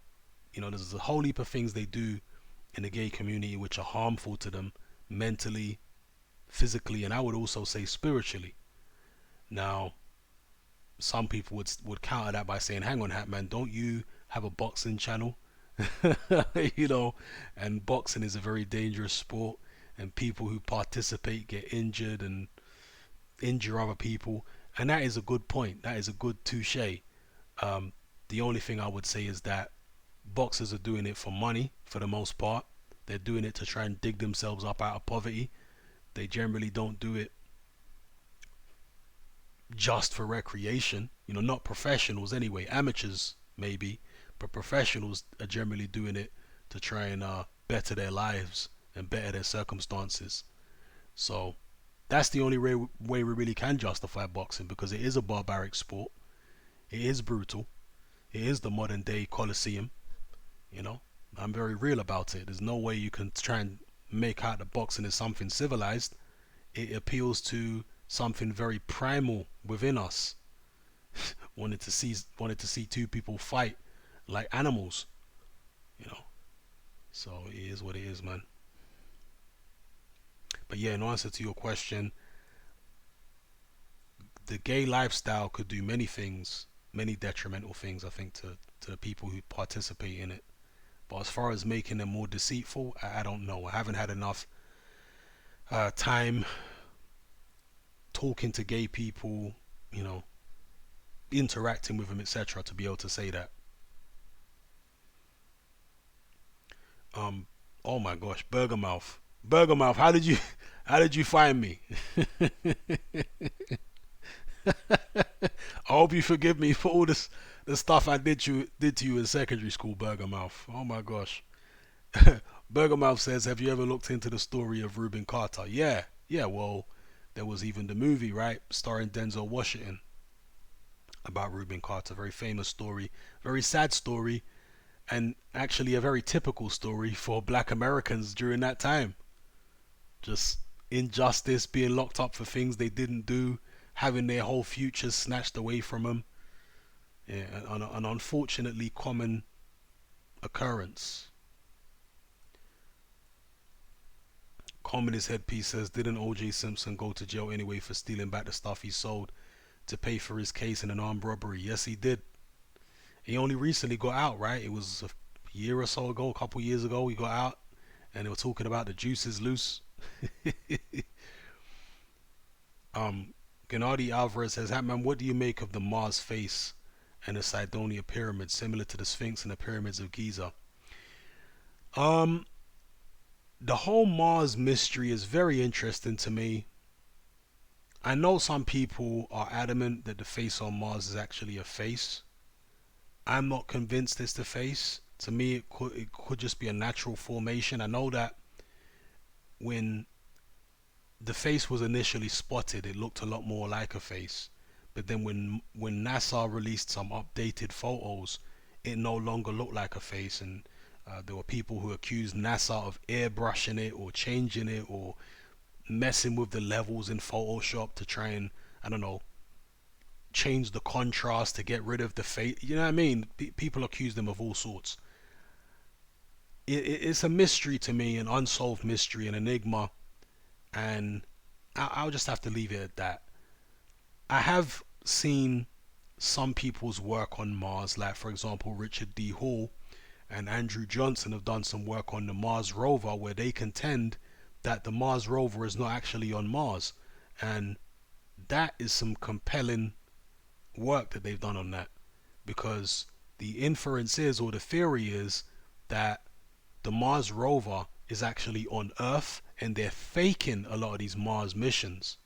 Speaker 1: you know, there's a whole heap of things they do in the gay community which are harmful to them mentally, physically, and I would also say spiritually. Now, some people would counter that by saying, hang on, Hatman, don't you have a boxing channel? You know, and boxing is a very dangerous sport, and people who participate get injured and injure other people. And that is a good point. That is a good touche. Um, the only thing I would say is that boxers are doing it for money for the most part. They're doing it to try and dig themselves up out of poverty. They generally don't do it just for recreation. You know, not professionals anyway. Amateurs maybe, but professionals are generally doing it to try and better their lives and better their circumstances. So that's the only way we really can justify boxing, because it is a barbaric sport. It is brutal. It is the modern day Colosseum. You know, I'm very real about it. There's no way you can try and make out that boxing is something civilized. It appeals to something very primal within us. Wanted to see two people fight like animals. You know, so it is what it is, man. But yeah, in answer to your question, the gay lifestyle could do many things, many detrimental things, I think, to the people who participate in it. But as far as making them more deceitful, I don't know. I haven't had enough time talking to gay people, you know, interacting with them, etc., to be able to say that. Um, oh my gosh, Burgermouth, Burgermouth, how did you, how did you find me? I hope you forgive me for all this, the stuff I did to you in secondary school, Burgermouth. Oh my gosh. Burgermouth says, "Have you ever looked into the story of Reuben Carter?" Yeah, yeah. Well, there was even the movie, right, starring Denzel Washington about Reuben Carter. Very famous story, very sad story, and actually a very typical story for Black Americans during that time. Just injustice, being locked up for things they didn't do, having their whole futures snatched away from them. Yeah, an unfortunately common occurrence. Communist headpiece says, "Didn't O.J. Simpson go to jail anyway for stealing back the stuff he sold to pay for his case in an armed robbery?" Yes, he did. He only recently got out, right? It was a year or so ago, a couple years ago, he got out, and they were talking about the juice is loose. Gennady Alvarez says, "Hatman, what do you make of the Mars face and the Cydonia pyramid, similar to the Sphinx and the pyramids of Giza?" Um, the whole Mars mystery is very interesting to me. I know some people are adamant that the face on Mars is actually a face. I'm not convinced it's the face. To me, it could just be a natural formation. I know that when the face was initially spotted, it looked a lot more like a face. But then when NASA released some updated photos, it no longer looked like a face, and there were people who accused NASA of airbrushing it or changing it or messing with the levels in Photoshop to try and, I don't know, change the contrast to get rid of the face. You know what I mean? People accuse them of all sorts. It's a mystery to me, an unsolved mystery, an enigma, and I'll just have to leave it at that. I have seen some people's work on Mars, like for example Richard D. Hall and Andrew Johnson have done some work on the Mars rover, where they contend that the Mars rover is not actually on Mars, and that is some compelling work that they've done on that, because the inference is, or the theory is, that the Mars rover is actually on Earth and they're faking a lot of these Mars missions.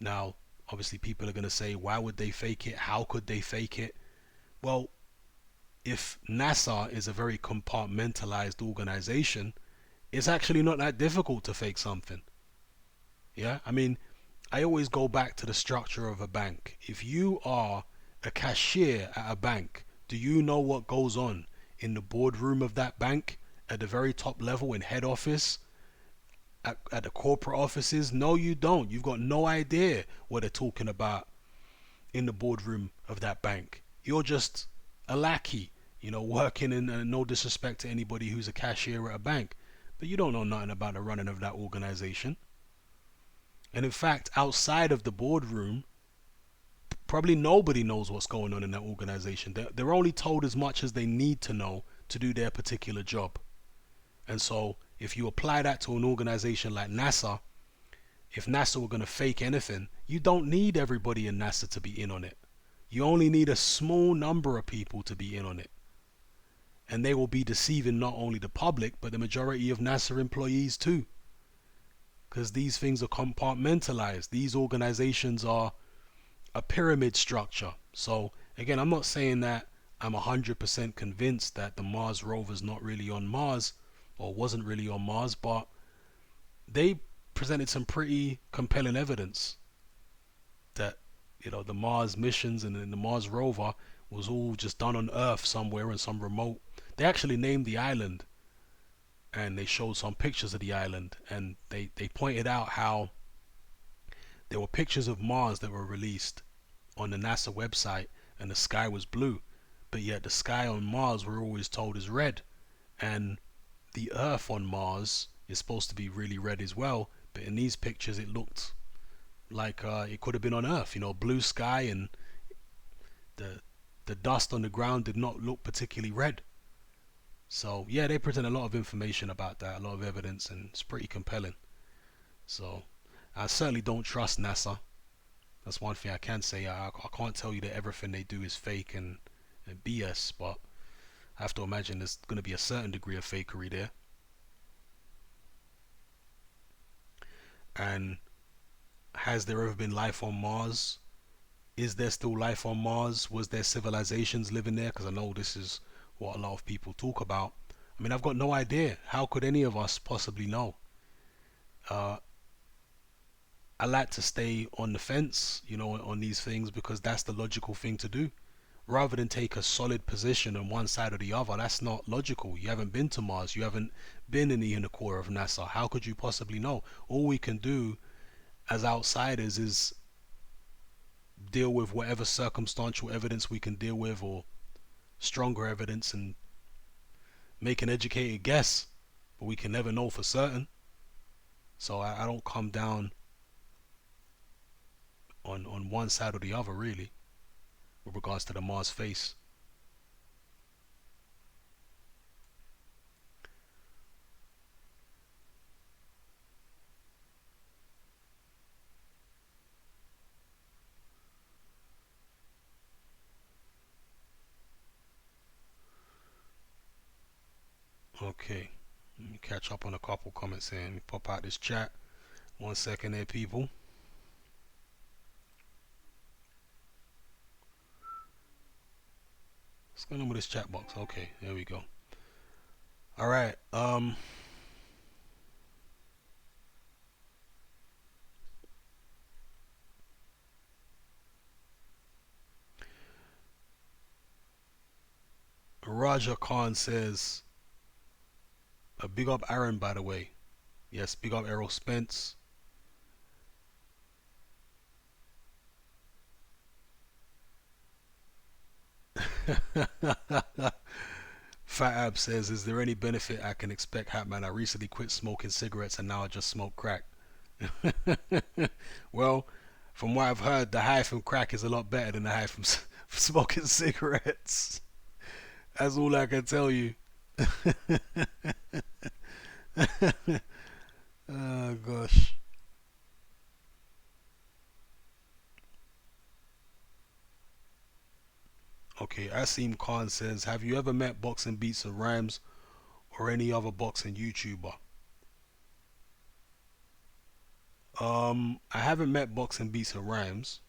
Speaker 1: Now, obviously, people are going to say, why would they fake it? How could they fake it? Well, if NASA is a very compartmentalized organization, it's actually not that difficult to fake something. Yeah, I mean, I always go back to the structure of a bank. If you are a cashier at a bank, do you know what goes on in the boardroom of that bank, at the very top level, in head office, at the corporate offices? No, you don't. You've got no idea what they're talking about in the boardroom of that bank. You're just a lackey, working in, no disrespect to anybody who's a cashier at a bank, but you don't know nothing about the running of that organization. And in fact, outside of the boardroom, probably nobody knows what's going on in that organization. They're only told as much as they need to know to do their particular job. And so if you apply that to an organization like NASA, if NASA were going to fake anything, you don't need everybody in NASA to be in on it. You only need a small number of people to be in on it. And they will be deceiving not only the public, but the majority of NASA employees too. Because these things are compartmentalized. These organizations are a pyramid structure. So again, I'm not saying that I'm 100% convinced that the Mars rover's not really on Mars or wasn't really on Mars, but they presented some pretty compelling evidence that, you know, the Mars missions and then the Mars rover was all just done on Earth somewhere in some remote. They actually named the island, and they showed some pictures of the island, and they pointed out how there were pictures of Mars that were released on the NASA website and the sky was blue, but yet the sky on Mars we're always told is red, and the Earth on Mars is supposed to be really red as well, but in these pictures it looked like it could have been on Earth, you know, blue sky, and the dust on the ground did not look particularly red. So yeah, they present a lot of information about that, a lot of evidence, and it's pretty compelling. So I certainly don't trust NASA. That's one thing I can say. I can't tell you that everything they do is fake and BS, but I have to imagine there's going to be a certain degree of fakery there. And has there ever been life on Mars? Is there still life on Mars? Was there civilizations living there? Because I know this is what a lot of people talk about. I mean, I've got no idea. How could any of us possibly know? Uh, I like to stay on the fence, you know, on these things because that's the logical thing to do. Rather than take a solid position on one side or the other, that's not logical. You haven't been to Mars. You haven't been in the inner core of NASA. How could you possibly know? All we can do as outsiders is deal with whatever circumstantial evidence we can deal with, or stronger evidence, and make an educated guess, but we can never know for certain. So I don't come down on one side or the other really with regards to the Mars face. Okay, let me catch up on a couple comments here. Let me pop out this chat. 1 second there, people. What's going on with this chat box? Okay, there we go. All right. Raja Khan says, big up Aaron, by the way. Yes, big up Errol Spence. Fat Ab says, is there any benefit I can expect, Hatman? I recently quit smoking cigarettes and now I just smoke crack. Well, from what I've heard, the high from crack is a lot better than the high from smoking cigarettes. That's all I can tell you. Oh gosh. Okay, Asim Khan says, have you ever met Boxing Beats and Rhymes or any other boxing YouTuber? I haven't met Boxing Beats and Rhymes.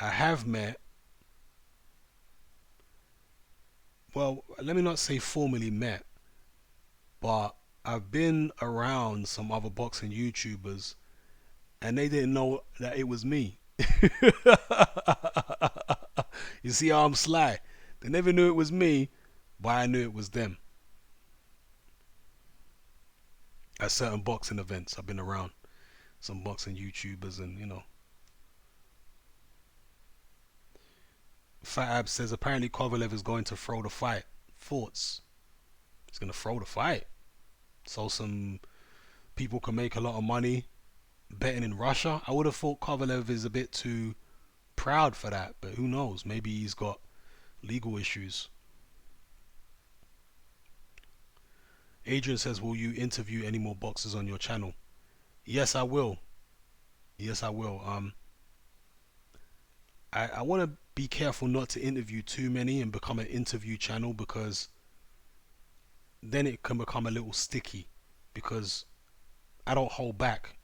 Speaker 1: I have met, well, let me not say formally met, but I've been around some other boxing YouTubers and they didn't know that it was me. You see how I'm sly? They never knew it was me, but I knew it was them. At certain boxing events, I've been around some boxing YouTubers, and you know. Fat Ab says apparently Kovalev is going to throw the fight. Thoughts? He's going to throw the fight. So some people can make a lot of money betting in Russia. I would have thought Kovalev is a bit too proud for that, but who knows? Maybe he's got legal issues. Adrian says, will you interview any more boxers on your channel? Yes, I will. Yes, I will. I want to be careful not to interview too many and become an interview channel, because then it can become a little sticky, because I don't hold back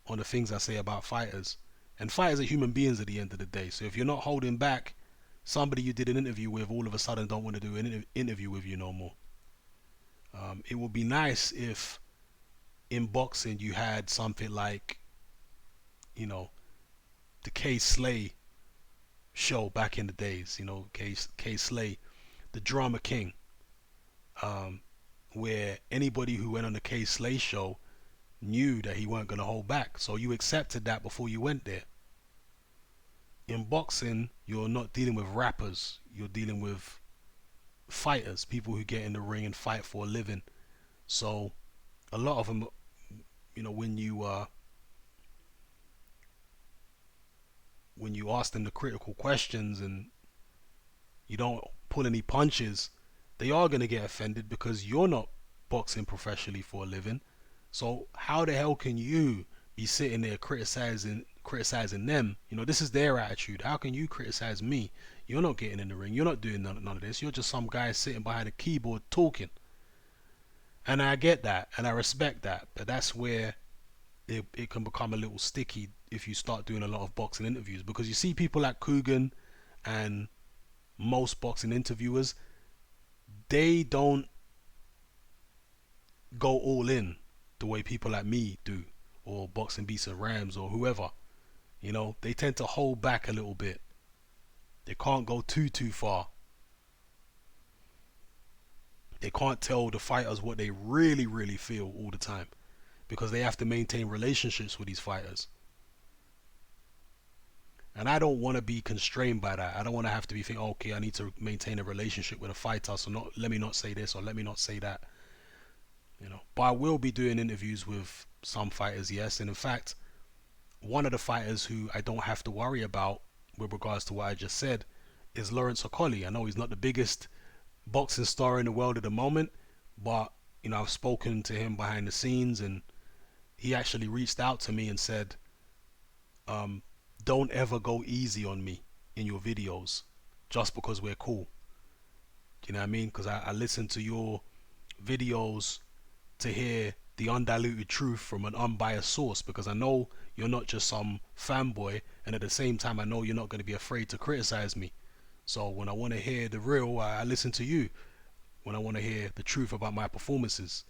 Speaker 1: on the things I say about fighters. And fighters are human beings at the end of the day. So if you're not holding back, somebody you did an interview with all of a sudden don't want to do an interview with you no more. It would be nice if in boxing you had something like, you know, the K Slay show back in the days. K Slay, the drama king, um, where anybody who went on the K Slay show knew that he weren't going to hold back. So you accepted that before you went there. In boxing, you're not dealing with rappers. You're dealing with fighters, people who get in the ring and fight for a living. So a lot of them, when you ask them the critical questions and you don't pull any punches, they are going to get offended because you're not boxing professionally for a living. So how the hell can you be sitting there criticizing them? This is their attitude. How can you criticize me? You're not getting in the ring. You're not doing none of this. You're just some guy sitting behind a keyboard talking. And I get that and I respect that, but that's where it can become a little sticky if you start doing a lot of boxing interviews, because you see people like Coogan and most boxing interviewers, they don't go all in the way people like me do, or Boxing Beats and Rams, or whoever. They tend to hold back a little bit. They can't go too far. They can't tell the fighters what they really feel all the time, because they have to maintain relationships with these fighters. And I don't want to be constrained by that. I don't want to have to be thinking, okay, I need to maintain a relationship with a fighter, so let me not say this or let me not say that. But I will be doing interviews with some fighters, yes. And in fact, one of the fighters who I don't have to worry about with regards to what I just said is Lawrence Okolie. I know he's not the biggest boxing star in the world at the moment, but I've spoken to him behind the scenes, and he actually reached out to me and said, don't ever go easy on me in your videos just because we're cool. You know what I mean? Because I listen to your videos to hear the undiluted truth from an unbiased source, because I know you're not just some fanboy, and at the same time I know you're not going to be afraid to criticize me. So when I want to hear the real, I listen to you. When I want to hear the truth about my performances.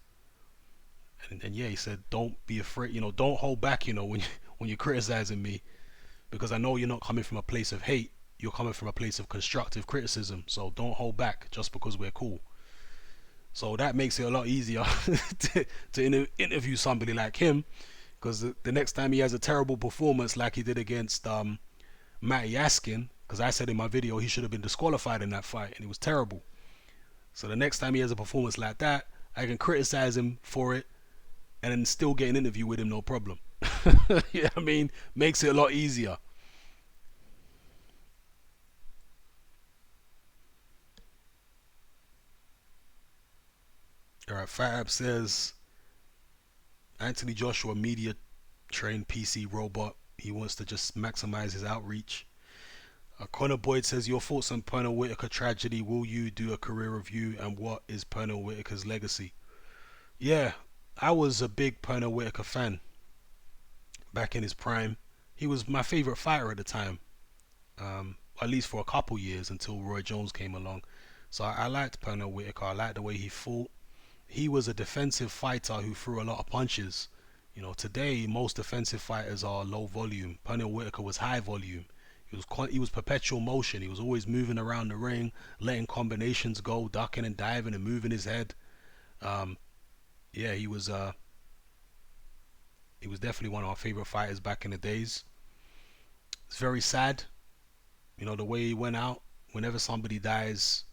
Speaker 1: And yeah, he said, don't be afraid, don't hold back, when you're criticizing me, because I know you're not coming from a place of hate. You're coming from a place of constructive criticism. So don't hold back just because we're cool. So that makes it a lot easier to interview somebody like him, because the next time he has a terrible performance like he did against Matty Askin, because I said in my video he should have been disqualified in that fight and it was terrible. So the next time he has a performance like that, I can criticize him for it and then still get an interview with him, no problem. Yeah, I mean, makes it a lot easier. Alright, Fab says Anthony Joshua media trained PC robot. He wants to just maximize his outreach. Connor Boyd says, your thoughts on Pernell Whitaker tragedy. Will you do a career review, and what is Pernell Whitaker's legacy? Yeah, I was a big Pernell Whitaker fan back in his prime. He was my favorite fighter at the time, at least for a couple years until Roy Jones came along. So I liked Pernell Whitaker. I liked the way he fought. He was a defensive fighter who threw a lot of punches. Today most defensive fighters are low volume. Pernell Whitaker was high volume. He was perpetual motion. He was always moving around the ring, letting combinations go, ducking and diving and moving his head. Um, yeah, he was definitely one of our favorite fighters back in the days. It's very sad, the way he went out. Whenever somebody dies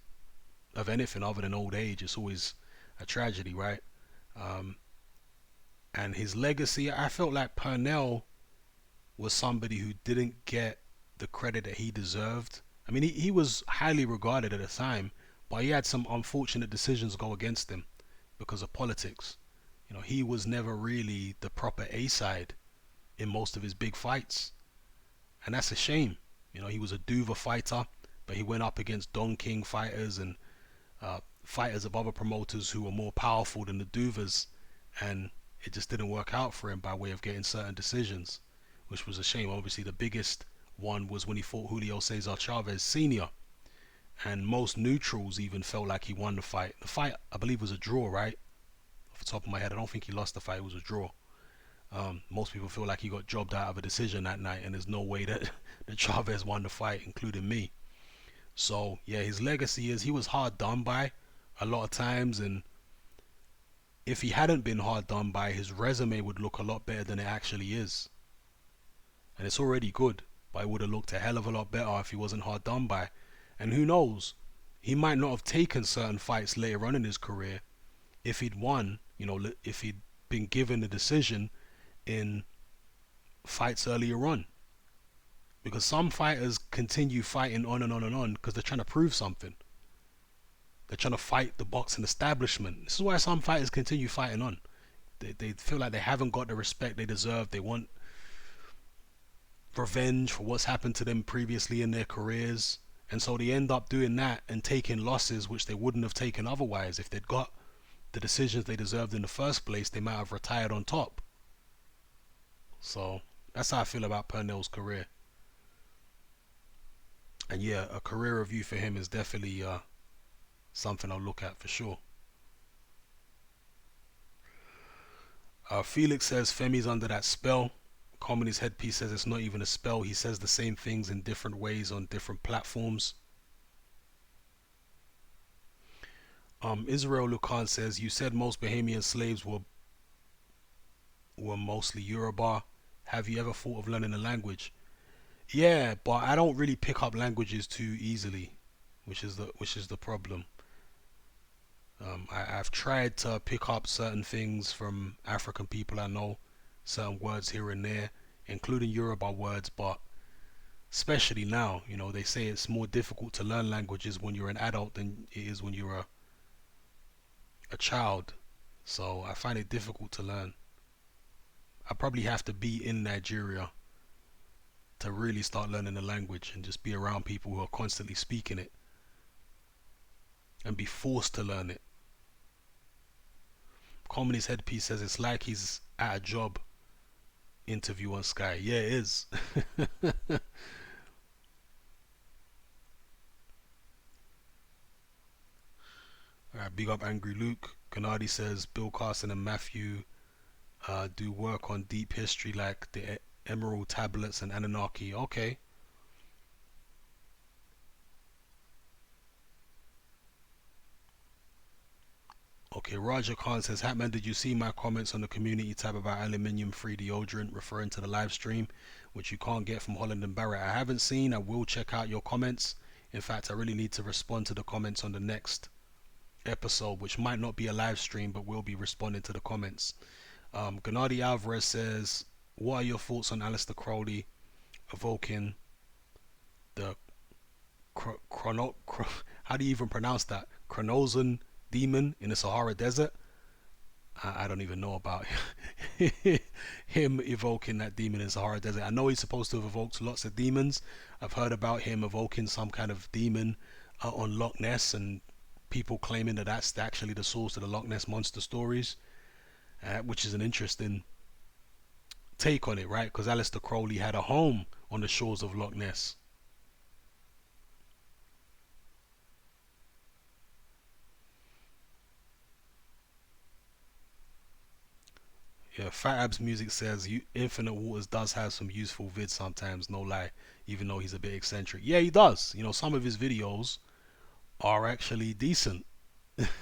Speaker 1: of anything other than old age, it's always a tragedy, right? Um, and his legacy, I felt like Pernell was somebody who didn't get the credit that he deserved. I mean, he was highly regarded at the time, but he had some unfortunate decisions go against him because of politics. He was never really the proper A side. in most of his big fights, and that's a shame. You know, he was a Duva fighter, but he went up against Don King fighters and fighters of other promoters who were more powerful than the Duvas, and it just didn't work out for him by way of getting certain decisions, which was a shame. Obviously, the biggest one was when he fought Julio Cesar Chavez Sr., and most neutrals even felt like he won the fight. The fight, I believe, was a draw, right? Off the top of my head, I don't think he lost the fight. It was a draw. Most people feel like he got jobbed out of a decision that night, and there's no way that, that Chavez won the fight, including me. So, yeah, his legacy is he was hard done by a lot of times, and if he hadn't been hard done by, his resume would look a lot better than it actually is. And it's already good, but it would have looked a hell of a lot better if he wasn't hard done by. And who knows, he might not have taken certain fights later on in his career if he'd won, if he'd been given the decision in fights earlier on. Because some fighters continue fighting on and on and on because they're trying to prove something. They're trying to fight the boxing establishment. This is why some fighters continue fighting on. They feel like they haven't got the respect they deserve. They want revenge for what's happened to them previously in their careers. And so they end up doing that and taking losses which they wouldn't have taken otherwise. If they'd got the decisions they deserved in the first place, they might have retired on top. So that's how I feel about Purnell's career. And yeah, a career review for him is definitely something I'll look at for sure. Felix says Femi's under that spell. Comedy's headpiece says it's not even a spell. He says the same things in different ways on different platforms. Israel Lucan says you said most Bahamian slaves were mostly Yoruba. Have you ever thought of learning a language? Yeah, but I don't really pick up languages too easily, which is the problem. I've tried to pick up certain things from African people I know, certain words here and there, including Yoruba words, but especially now, they say it's more difficult to learn languages when you're an adult than it is when you're a child. So I find it difficult to learn. I probably have to be in Nigeria to really start learning the language and just be around people who are constantly speaking it and be forced to learn it. Comedy's headpiece says it's like he's at a job interview on Sky. Yeah, it is. Alright, big up Angry Luke. Gennady says Bill Carson and Matthew do work on deep history like the Emerald Tablets and Anunnaki. Okay. Okay, Roger Khan says, Hatman, did you see my comments on the community tab about aluminium-free deodorant, referring to the live stream, which you can't get from Holland and Barrett? I haven't seen. I will check out your comments. In fact, I really need to respond to the comments on the next episode, which might not be a live stream, but will be responding to the comments. Gennady Alvarez says, what are your thoughts on Aleister Crowley evoking the how do you even pronounce that? Chronozan demon in the Sahara Desert? I don't even know about him evoking that demon in Sahara Desert. I know he's supposed to have evoked lots of demons. I've heard about him evoking some kind of demon on Loch Ness, and people claiming that that's actually the source of the Loch Ness monster stories, which is an interesting take on it, right? Because Aleister Crowley had a home on the shores of Loch Ness. Yeah, Fat Abs Music says Infinite Waters does have some useful vids sometimes, no lie, even though he's a bit eccentric. Yeah, he does. Some of his videos are actually decent.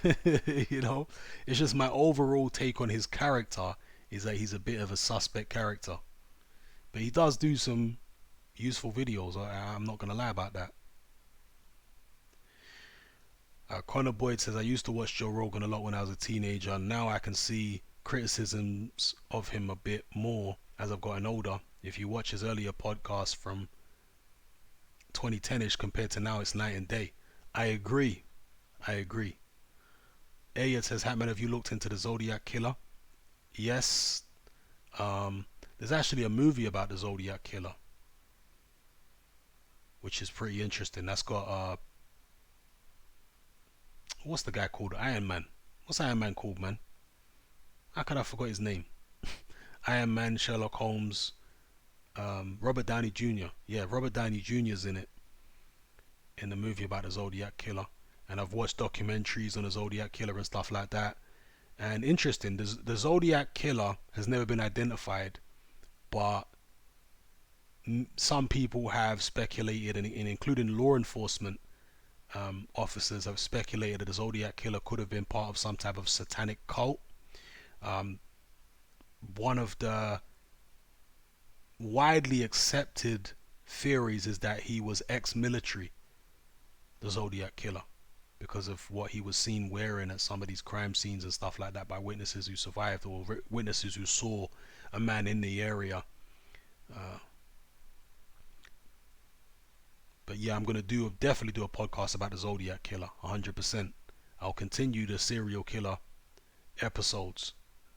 Speaker 1: It's just my overall take on his character is that he's a bit of a suspect character. But he does do some useful videos. I'm not going to lie about that. Connor Boyd says, I used to watch Joe Rogan a lot when I was a teenager. Now I can see criticisms of him a bit more as I've gotten older. If you watch his earlier podcast from 2010ish compared to now, it's night and day. I agree. Elliot says, Hatman, have you looked into the Zodiac Killer? Yes. There's actually a movie about the Zodiac Killer, which is pretty interesting. That's got what's the guy called? Iron Man. What's Iron Man called, man? How could I forget his name? Iron Man, Sherlock Holmes, Robert Downey Jr. Yeah, Robert Downey Jr.'s in the movie about the Zodiac Killer. And I've watched documentaries on the Zodiac Killer and stuff like that. And interesting, the Zodiac Killer has never been identified, but some people have speculated, and including law enforcement officers have speculated that the Zodiac Killer could have been part of some type of satanic cult. Um, One of the widely accepted theories is that he was ex-military, the Zodiac Killer, because of what he was seen wearing at some of these crime scenes and stuff like that by witnesses who survived, or witnesses who saw a man in the area. Uh, but yeah, I'm gonna definitely do a podcast about the Zodiac Killer, 100%. I'll continue the serial killer episodes.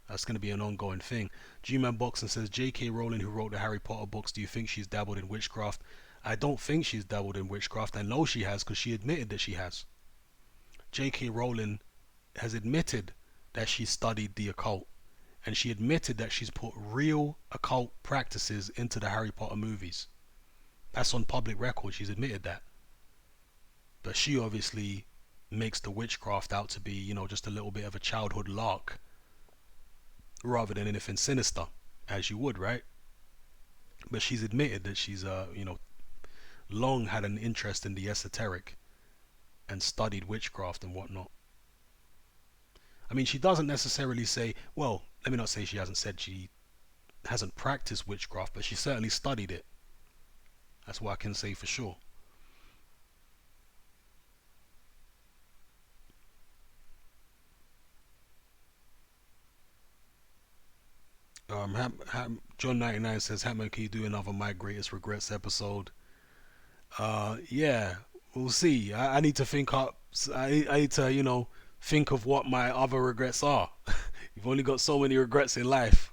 Speaker 1: That's going to be an ongoing thing. G-Man Boxing says, J.K. Rowling, who wrote the Harry Potter books, do you think she's dabbled in witchcraft? I don't think she's dabbled in witchcraft. I know she has because she admitted that she has. J.K. Rowling has admitted that she studied the occult, and she admitted that she's put real occult practices into the Harry Potter movies. That's on public record. She's admitted that. But she obviously makes the witchcraft out to be, just a little bit of a childhood lark, rather than anything sinister, as you would, right? But she's admitted that she's long had an interest in the esoteric and studied witchcraft and whatnot. I mean, she doesn't necessarily say, well, let me not say she hasn't said she hasn't practiced witchcraft, but she certainly studied it. That's what I can say for sure. John 99 says, Hatman, can you do another My Greatest Regrets episode? Yeah, we'll see. I need to think up. I need to, think of what my other regrets are. You've only got so many regrets in life.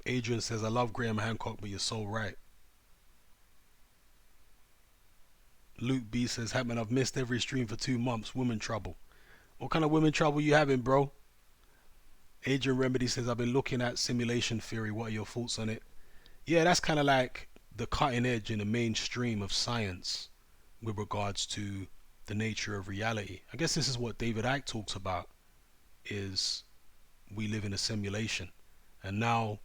Speaker 1: Adrian says, I love Graham Hancock, but you're so right. Luke B says, Hatman, I've missed every stream for 2 months. Women trouble. What kind of women trouble you having, bro? Adrian Remedy says, I've been looking at simulation theory. What are your thoughts on it? Yeah, that's kind of like the cutting edge in the mainstream of science with regards to the nature of reality. I guess this is what David Icke talks about, is we live in a simulation. And now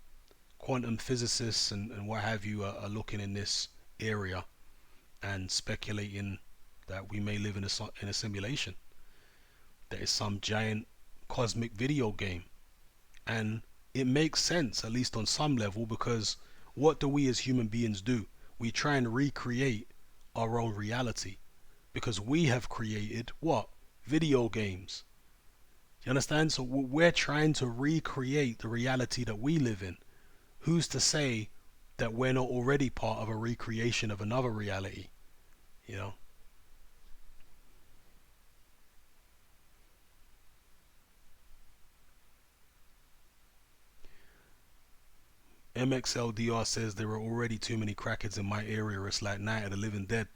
Speaker 1: quantum physicists and what have you are looking in this area and speculating that we may live in a simulation. That is some giant cosmic video game. And it makes sense, at least on some level, because what do we as human beings do? We try and recreate our own reality, because we have created what? Video games. You understand? So we're trying to recreate the reality that we live in. Who's to say that we're not already part of a recreation of another reality? You know? MXLDR says there are already too many crackheads in my area. It's like Night of the Living Dead.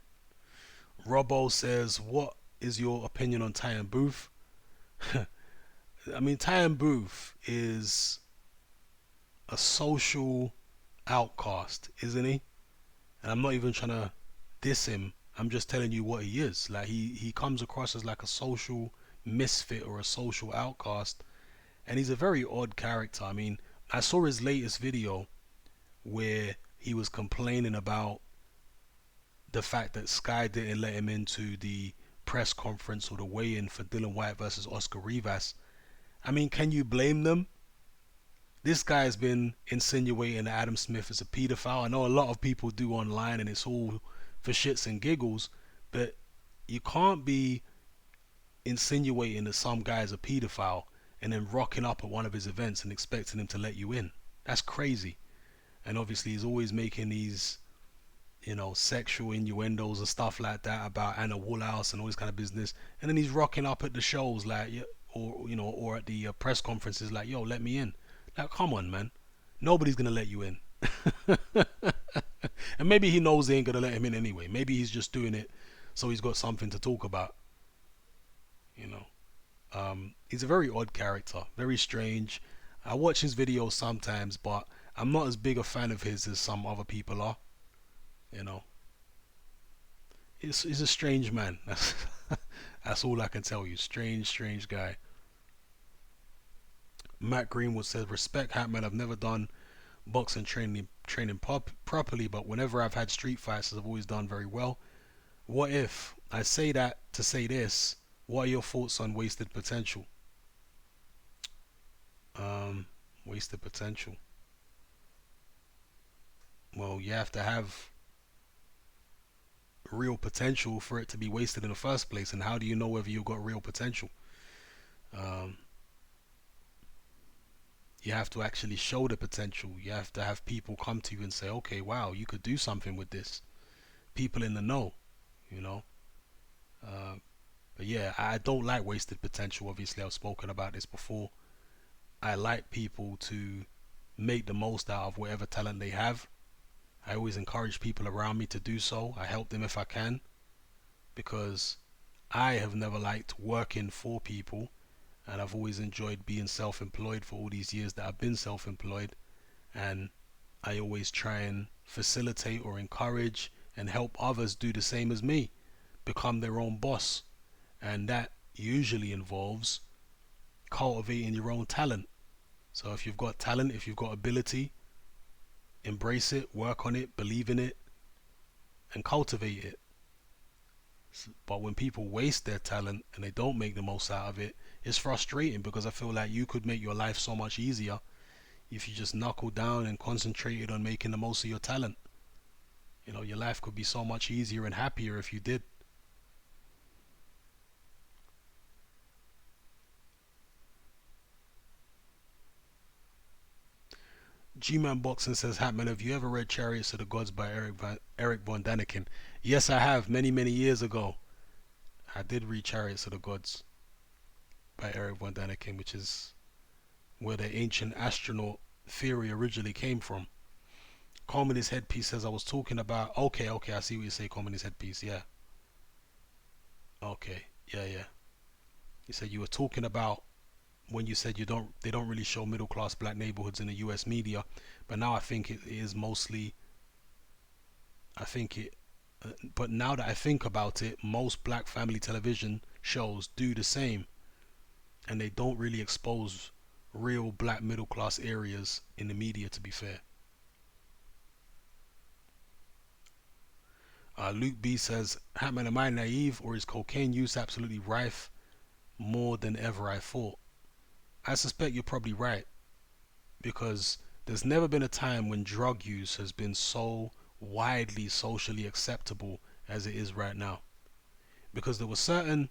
Speaker 1: Robbo says, what is your opinion on Ty and Booth? I mean, Ty and Booth is a social outcast, isn't he? And I'm not even trying to diss him. I'm just telling you what he is. Like he comes across as like a social misfit or a social outcast, and he's a very odd character. I mean, I saw his latest video where he was complaining about the fact that Sky didn't let him into the press conference or the weigh-in for Dylan White versus Oscar Rivas. I mean, can you blame them? This guy's been insinuating that Adam Smith is a pedophile. I know a lot of people do online, and it's all for shits and giggles, but you can't be insinuating that some guy is a pedophile and then rocking up at one of his events and expecting him to let you in. That's crazy. And obviously he's always making these sexual innuendos and stuff like that about Anna Woolhouse and all this kind of business, and then he's rocking up at the shows like, yeah, or at the press conferences like, yo, let me in. Like, come on, man, nobody's gonna let you in. And maybe he knows they ain't gonna let him in anyway. Maybe he's just doing it so he's got something to talk about. You know, he's a very odd character, very strange. I watch his videos sometimes, but I'm not as big a fan of his as some other people are. You know, he's a strange man. That's all I can tell you. Strange, strange guy. Matt Greenwood says, "Respect, Hatman. I've never done boxing training properly, but whenever I've had street fights, I've always done very well. What if I say that to say this? What are your thoughts on wasted potential?" Um, Wasted potential. Well, you have to have real potential for it to be wasted in the first place. And how do you know whether you've got real potential? Um, you have to actually show the potential. You have to have people come to you and say, okay, wow, you could do something with this. People in the know, you know. Uh, but yeah, I don't like wasted potential. Obviously, I've spoken about this before. I like people to make the most out of whatever talent they have. I always encourage people around me to do so. I help them if I can, because I have never liked working for people, and I've always enjoyed being self-employed for all these years that I've been self-employed. And I always try and facilitate or encourage and help others do the same as me, become their own boss. And that usually involves cultivating your own talent. So if you've got talent, if you've got ability, embrace it, work on it, believe in it, and cultivate it. But when people waste their talent and they don't make the most out of it, it's frustrating, because I feel like you could make your life so much easier if you just knuckled down and concentrated on making the most of your talent. Your life could be so much easier and happier if you did. G-Man Boxing says, Hatman, have you ever read Chariots of the Gods by Eric von Daniken? Yes, I have, many, many years ago. I did read Chariots of the Gods by Eric von Daniken, which is where the ancient astronaut theory originally came from. Comedy's Headpiece says, I was talking about... Okay, I see what you say, Comedy's Headpiece, yeah. Okay, yeah. You said you were talking about when you said they don't really show middle class black neighborhoods in the US media, but now I think it is mostly... I think it... but now that I think about it, most black family television shows do the same, and they don't really expose real black middle class areas in the media, to be fair. Luke B says, Hatman, am I naive, or is cocaine use absolutely rife more than ever I thought? I suspect you're probably right, because there's never been a time when drug use has been so widely socially acceptable as it is right now. Because there were certain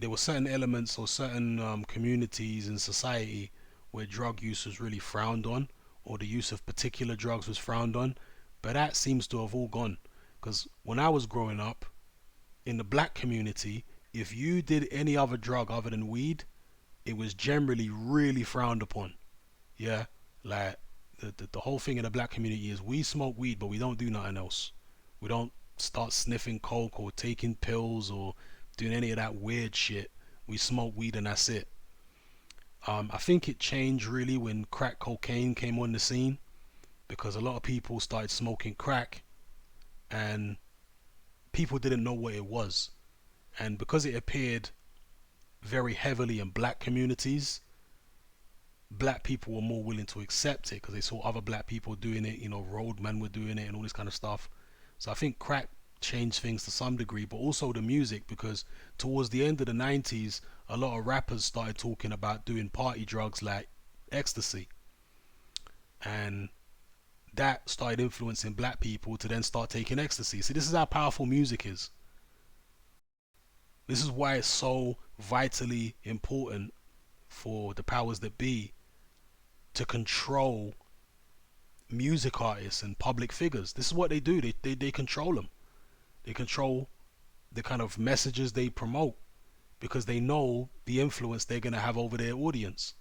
Speaker 1: elements or certain communities in society where drug use was really frowned on, or the use of particular drugs was frowned on, but that seems to have all gone. Because when I was growing up, in the black community, if you did any other drug other than weed, it was generally really frowned upon. Yeah, like the whole thing in the black community is we smoke weed, but we don't do nothing else. We don't start sniffing coke or taking pills or doing any of that weird shit. We smoke weed and that's it. I think it changed really when crack cocaine came on the scene, because a lot of people started smoking crack and people didn't know what it was. And because it appeared very heavily in black communities, black people were more willing to accept it because they saw other black people doing it. Roadmen were doing it and all this kind of stuff. So I think crack changed things to some degree, but also the music, because towards the end of the 90s, a lot of rappers started talking about doing party drugs like ecstasy, and that started influencing black people to then start taking ecstasy. See, this is how powerful music is. This is why it's so vitally important for the powers that be to control music artists and public figures. This is what they do. They control them. They control the kind of messages they promote because they know the influence they're going to have over their audience.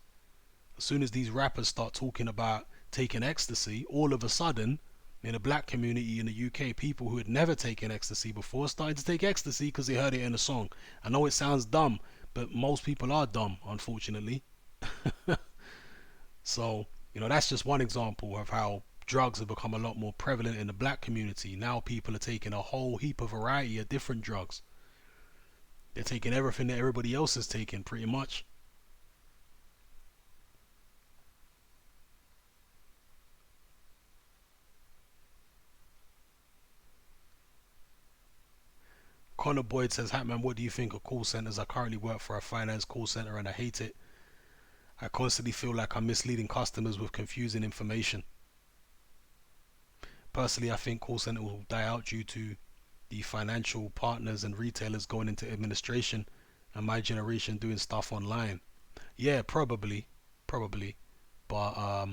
Speaker 1: As soon as these rappers start talking about taking ecstasy, all of a sudden, in the black community in the UK, people who had never taken ecstasy before started to take ecstasy because they heard it in a song. I know it sounds dumb, but most people are dumb, unfortunately. So, that's just one example of how drugs have become a lot more prevalent in the black community. Now people are taking a whole heap of variety of different drugs. They're taking everything that everybody else is taking, pretty much. Connor Boyd says, Hatman, what do you think of call centers? I currently work for a finance call center and I hate it. I constantly feel like I'm misleading customers with confusing information. Personally, I think call center will die out due to the financial partners and retailers going into administration and my generation doing stuff online. Yeah, probably. But I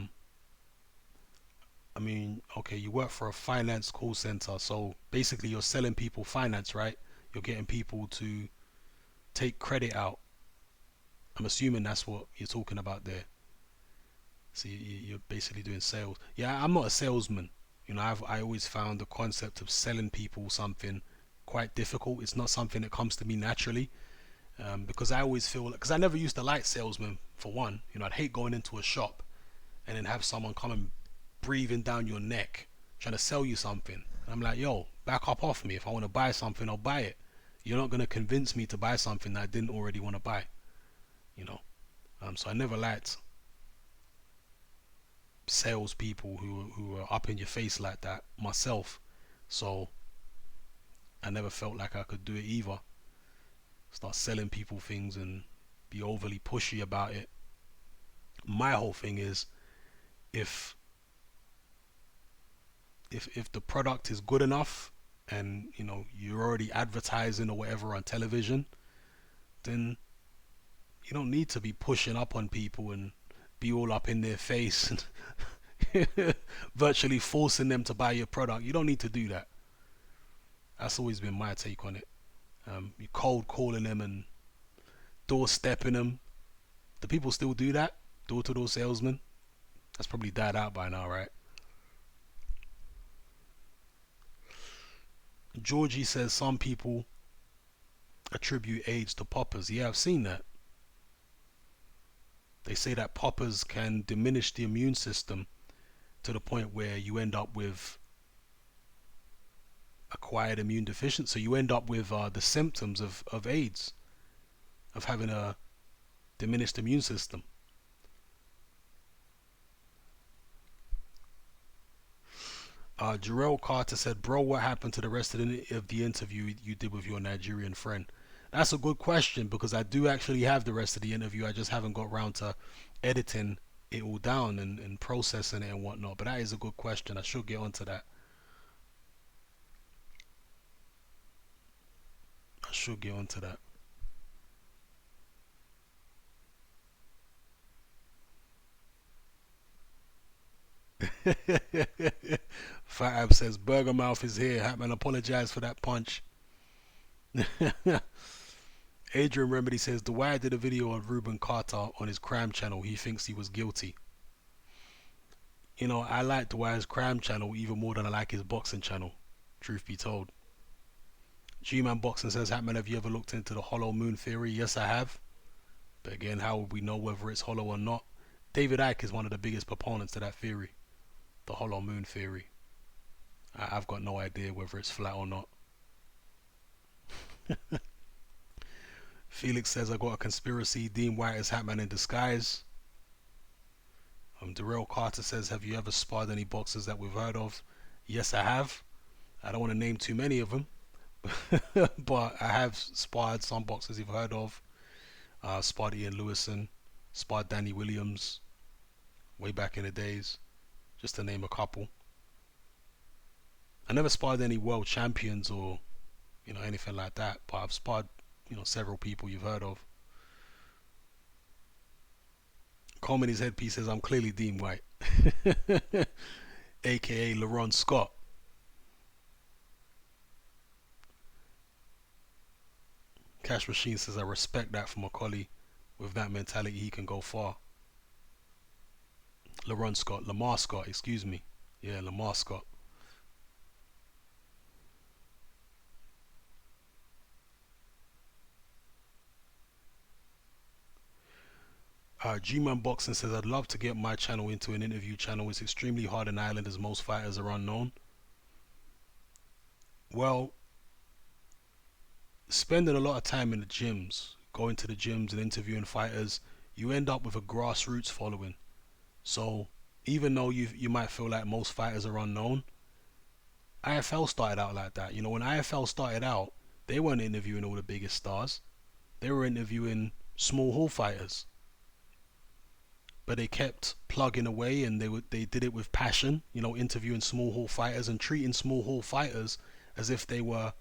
Speaker 1: mean, okay, you work for a finance call center, so basically you're selling people finance, right? You're getting people to take credit out. I'm assuming that's what you're talking about there. So you're basically doing sales. Yeah, I'm not a salesman. I always found the concept of selling people something quite difficult. It's not something that comes to me naturally. Because I always feel because I never used to like salesmen for one. I'd hate going into a shop and then have someone come and breathing down your neck trying to sell you something. And I'm like, yo, back up off me. If I want to buy something, I'll buy it. You're not gonna convince me to buy something that I didn't already want to buy. You know. So I never liked salespeople who are up in your face like that myself. So I never felt like I could do it either. Start selling people things and be overly pushy about it. My whole thing is if if the product is good enough and you're already advertising or whatever on television, then you don't need to be pushing up on people and be all up in their face and virtually forcing them to buy your product. You don't need to do that. That's always been my take on it. You cold calling them and doorstepping them. Do people still do that? Door to door salesman? That's probably died out by now, right? Georgie says some people attribute AIDS to poppers. Yeah, I've seen that. They say that poppers can diminish the immune system to the point where you end up with acquired immune deficiency. So you end up with the symptoms of AIDS, of having a diminished immune system. Jarrell Carter said, bro, what happened to the rest of the interview you did with your Nigerian friend? That's a good question because I do actually have the rest of the interview. I just haven't got around to editing it all down and processing it and whatnot. But that is a good question. I should get onto that. I should get onto that. Fat Ab says, Burger Mouth is here. Hatman, apologize for that punch. Adrian Remedy says, The Wire did a video of Ruben Carter on his crime channel. He thinks he was guilty. I like The Wire's crime channel even more than I like his boxing channel, truth be told. G-Man Boxing says, Hatman, have you ever looked into the hollow moon theory? Yes, I have. But again, how would we know whether it's hollow or not? David Icke is one of the biggest proponents to that theory, the hollow moon theory. I've got no idea whether it's flat or not. Felix says, I got a conspiracy. Dean White is Hatman in disguise. Darrell Carter says, have you ever sparred any boxers that we've heard of? Yes, I have. I don't want to name too many of them, but I have sparred some boxers you've heard of. Sparred Ian Lewison, sparred Danny Williams, way back in the days, just to name a couple. I never sparred any world champions or anything like that, but I've sparred several people you've heard of. Coleman, his headpiece says, I'm clearly Dean White. aka LaRon Scott. Cash Machine says, I respect that from a collie. With that mentality, he can go far. LaRon Scott, Lamar Scott, excuse me. Yeah, Lamar Scott. G-Man Boxing says, I'd love to get my channel into an interview channel. It's extremely hard in Ireland as most fighters are unknown. Well, spending a lot of time in the gyms, going to the gyms and interviewing fighters, you end up with a grassroots following. So even though you might feel like most fighters are unknown, IFL started out like that. You know, when IFL started out, they weren't interviewing all the biggest stars. They were interviewing small hall fighters. But they kept plugging away, and they did it with passion, you know, interviewing small hall fighters and treating small hall fighters as if they were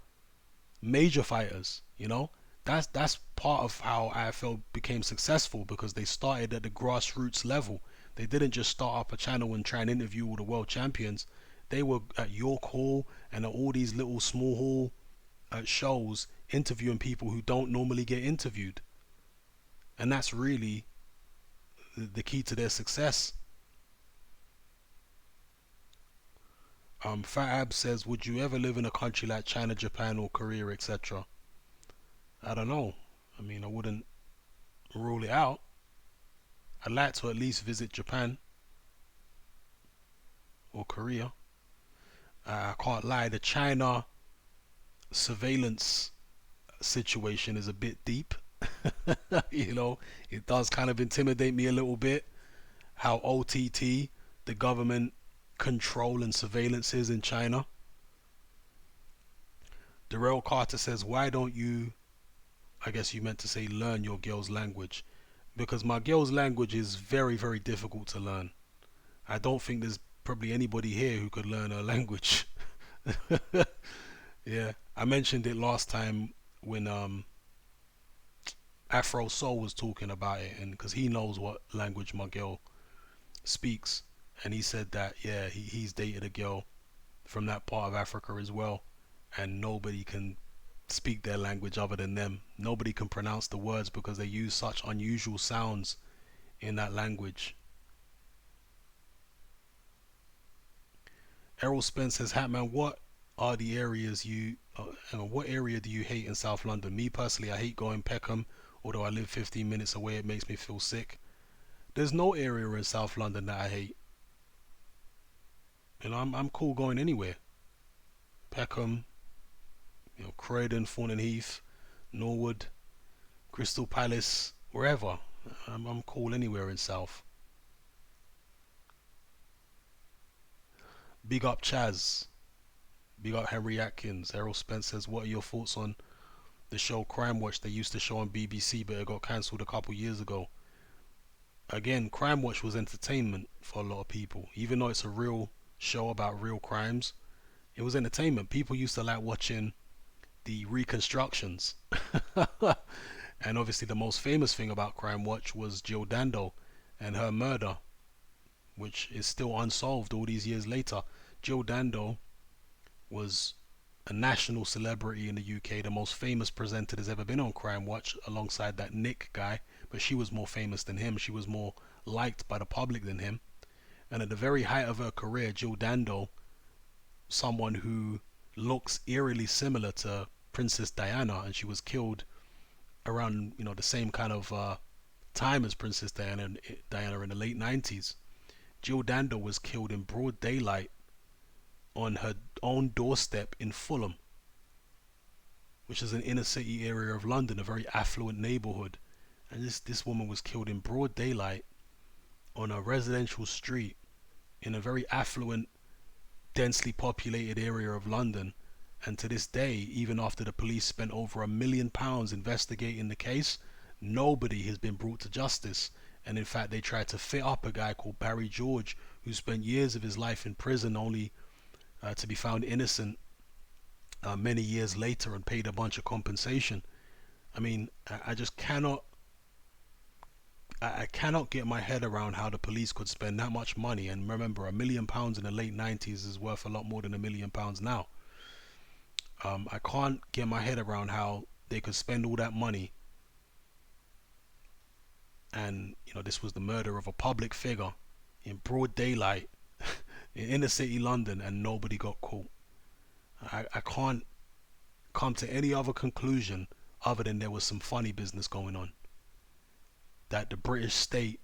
Speaker 1: major fighters, you know. That's part of how IFL became successful, because they started at the grassroots level. They didn't just start up a channel and try and interview all the world champions. They were at York Hall and at all these little small hall shows interviewing people who don't normally get interviewed, and that's really the key to their success. Fat Ab says, would you ever live in a country like China, Japan, or Korea, etc.? I don't know. I mean, I wouldn't rule it out. I'd like to at least visit Japan or Korea. I can't lie, the China surveillance situation is a bit deep. You know, it does kind of intimidate me a little bit, how OTT, the government control and surveillance is in China. Darrell Carter says, why don't you, I guess you meant to say, learn your girl's language? Because my girl's language is very, very difficult to learn. I don't think there's probably anybody here who could learn her language. Yeah, I mentioned it last time when Afro Soul was talking about it, and because he knows what language my girl speaks, and he said that, yeah, he's dated a girl from that part of Africa as well, and nobody can speak their language other than them. Nobody can pronounce the words because they use such unusual sounds in that language. Errol Spence says, Hatman, what are the areas what area do you hate in South London? Me personally, I hate going Peckham. Although I live 15 minutes away, it makes me feel sick. There's no area in South London that I hate. You know, I'm cool going anywhere. Peckham, you know, Croydon, Thornton Heath, Norwood, Crystal Palace, wherever. I'm cool anywhere in South. Big up Chaz. Big up Henry Atkins. Errol Spence says, what are your thoughts on the show Crime Watch they used to show on BBC, but it got cancelled a couple years ago? Again, Crime Watch was entertainment for a lot of people. Even though it's a real show about real crimes, it was entertainment. People used to like watching the reconstructions. And obviously the most famous thing about Crime Watch was Jill Dando and her murder, which is still unsolved all these years later. Jill Dando was a national celebrity in the UK, the most famous presenter there's ever been on Crime Watch, alongside that Nick guy, but she was more famous than him. She was more liked by the public than him. And at the very height of her career, Jill Dando, someone who looks eerily similar to Princess Diana, and she was killed around, you know, the same kind of time as Princess Diana in the late 90s. Jill Dando was killed in broad daylight on her own doorstep in Fulham, which is an inner city area of London, a very affluent neighborhood. And this woman was killed in broad daylight on a residential street in a very affluent, densely populated area of London. And to this day, even after the police spent over £1 million investigating the case, nobody has been brought to justice. And in fact, they tried to fit up a guy called Barry George, who spent years of his life in prison only to be found innocent many years later and paid a bunch of compensation. I mean, I just cannot I cannot get my head around how the police could spend that much money. And remember, £1 million in the late 90s is worth a lot more than £1 million now. I can't get my head around how they could spend all that money, and this was the murder of a public figure in broad daylight in inner city London, and nobody got caught. I can't come to any other conclusion other than there was some funny business going on. That the British state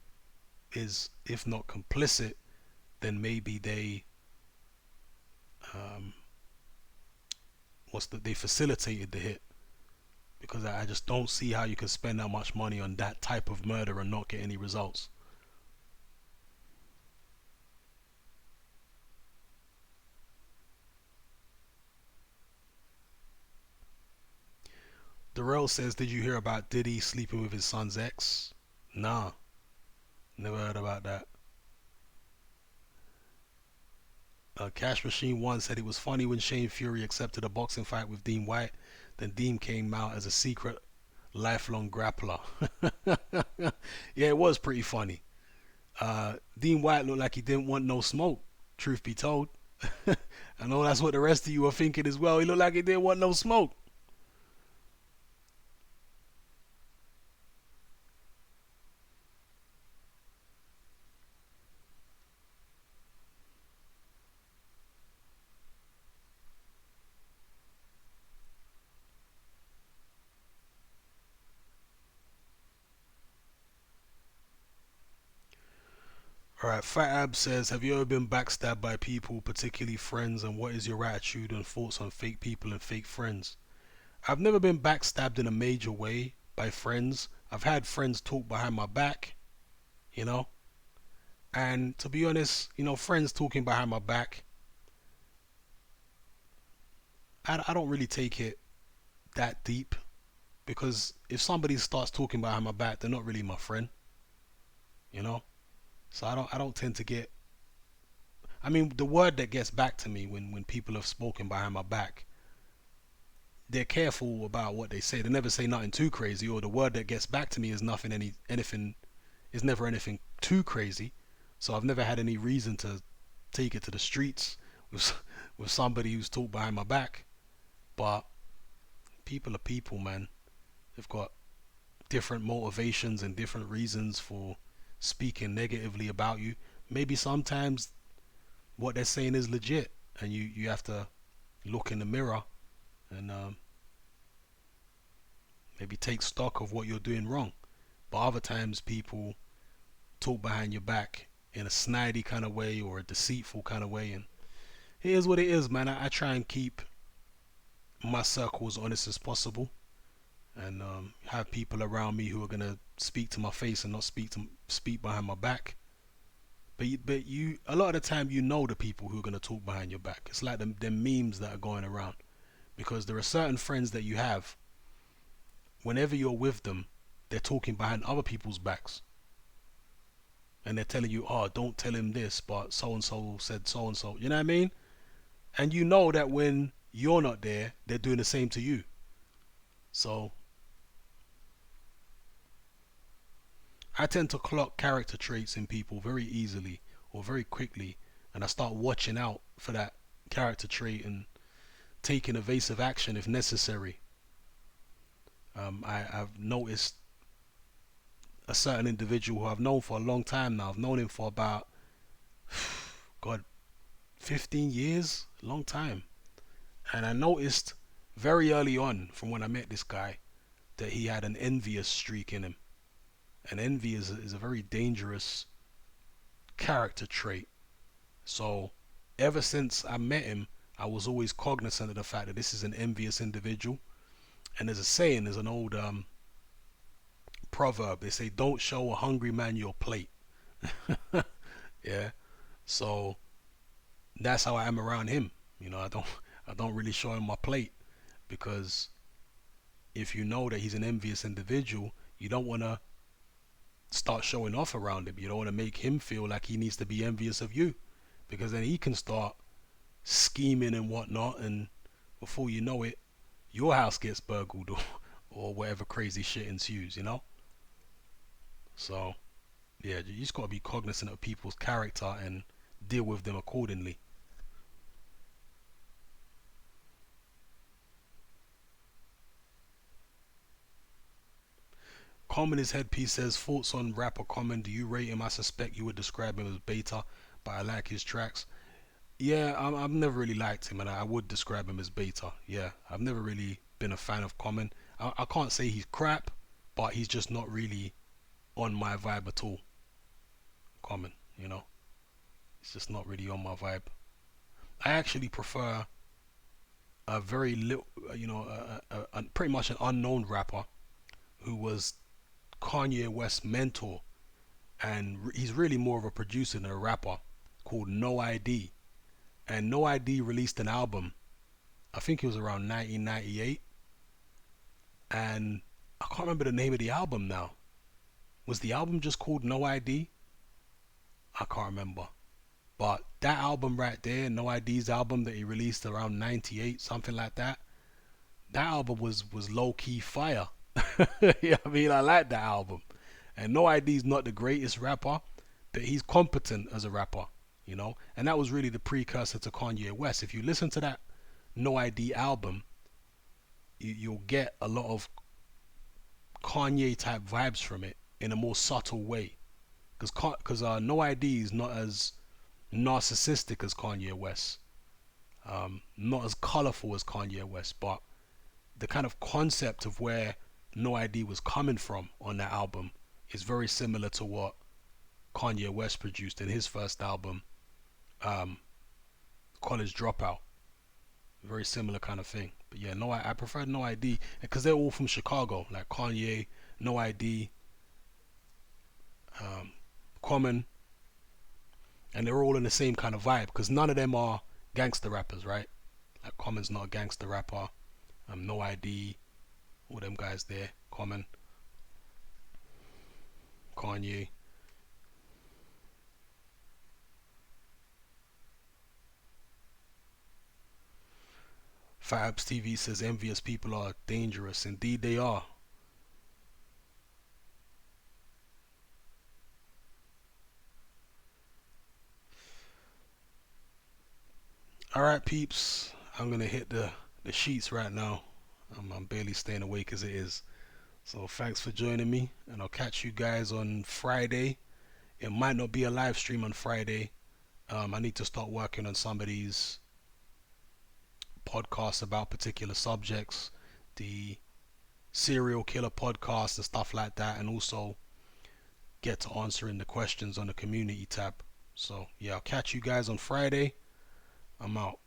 Speaker 1: is, if not complicit, then maybe they um, they facilitated the hit, because I just don't see how you can spend that much money on that type of murder and not get any results. Darrell says, did you hear about Diddy sleeping with his son's ex? Nah, never heard about that. Cash Machine 1 said it was funny when Shane Fury accepted a boxing fight with Dean White. Then Dean came out as a secret lifelong grappler. Yeah, it was pretty funny. Dean White looked like he didn't want no smoke, truth be told. I know that's what the rest of you are thinking as well. He looked like he didn't want no smoke. Alright, Fat Ab says, have you ever been backstabbed by people, particularly friends, and what is your attitude and thoughts on fake people and fake friends? I've never been backstabbed in a major way by friends. I've had friends talk behind my back, you know, and to be honest, friends talking behind my back, I don't really take it that deep, because if somebody starts talking behind my back, they're not really my friend, you know. So I don't tend to get. I mean, the word that gets back to me when people have spoken behind my back, they're careful about what they say. They never say nothing too crazy, or the word that gets back to me is anything is never anything too crazy. So I've never had any reason to take it to the streets with with somebody who's talked behind my back. But people are people, man. They've got different motivations and different reasons for speaking negatively about you. Maybe sometimes what they're saying is legit, and you have to look in the mirror and maybe take stock of what you're doing wrong. But other times people talk behind your back in a snidey kind of way or a deceitful kind of way, and it is what it is, man. I try and keep my circle as honest as possible, and have people around me who are gonna speak to my face and not speak behind my back. But you, a lot of the time, the people who are gonna talk behind your back. It's like them memes that are going around, because there are certain friends that you have. Whenever you're with them, they're talking behind other people's backs, and they're telling you, "Oh, don't tell him this," but so and so said so and so. You know what I mean? And you know that when you're not there, they're doing the same to you. So I tend to clock character traits in people very easily or very quickly, and I start watching out for that character trait and taking evasive action if necessary. I've noticed a certain individual who I've known for a long time now. I've known him for about, God, 15 years, a long time. And I noticed very early on from when I met this guy that he had an envious streak in him. And envy is a very dangerous character trait. So ever since I met him, I was always cognizant of the fact that this is an envious individual. And there's a saying, there's an old proverb. They say, "Don't show a hungry man your plate." Yeah. So that's how I am around him. I don't really show him my plate, because if you know that he's an envious individual, you don't want to start showing off around him. You don't want to make him feel like he needs to be envious of you, because then he can start scheming and whatnot, and before you know it, your house gets burgled, or whatever crazy shit ensues. So Yeah, you just gotta be cognizant of people's character and deal with them accordingly. Common his headpiece says thoughts on rapper Common. Do you rate him? I suspect you would describe him as beta, but I like his tracks. Yeah, I've never really liked him, and I would describe him as beta. Yeah, I've never really been a fan of Common. I can't say he's crap, but he's just not really on my vibe at all. Common, you know, it's just not really on my vibe. I actually prefer a very little, pretty much an unknown rapper who was Kanye West's mentor, and he's really more of a producer than a rapper, called No ID. And No ID released an album, I think it was around 1998, and I can't remember the name of the album now. Was the album just called No ID? I can't remember. But that album right there, No ID's album that he released around 98, something like that, that album was low key fire. Yeah, I mean, I like that album. And No ID's not the greatest rapper, but he's competent as a rapper, you know? And that was really the precursor to Kanye West. If you listen to that No ID album, you'll get a lot of Kanye type vibes from it in a more subtle way. Because No ID is not as narcissistic as Kanye West, not as colorful as Kanye West, but the kind of concept of where No ID was coming from on that album is very similar to what Kanye West produced in his first album, um, College Dropout. Very similar kind of thing. But yeah, I prefer No ID because they're all from Chicago, like Kanye, No ID, um, Common, and they're all in the same kind of vibe because none of them are gangster rappers, right? Like Common's not a gangster rapper. No ID, all them guys there. Common, Kanye. Fabs TV says envious people are dangerous. Indeed, they are. All right, peeps. I'm gonna hit the sheets right now. I'm barely staying awake as it is. So thanks for joining me, and I'll catch you guys on Friday. It might not be a live stream on Friday. I need to start working on some of these podcasts about particular subjects, the serial killer podcast and stuff like that, and also get to answering the questions on the community tab. So yeah, I'll catch you guys on Friday. I'm out.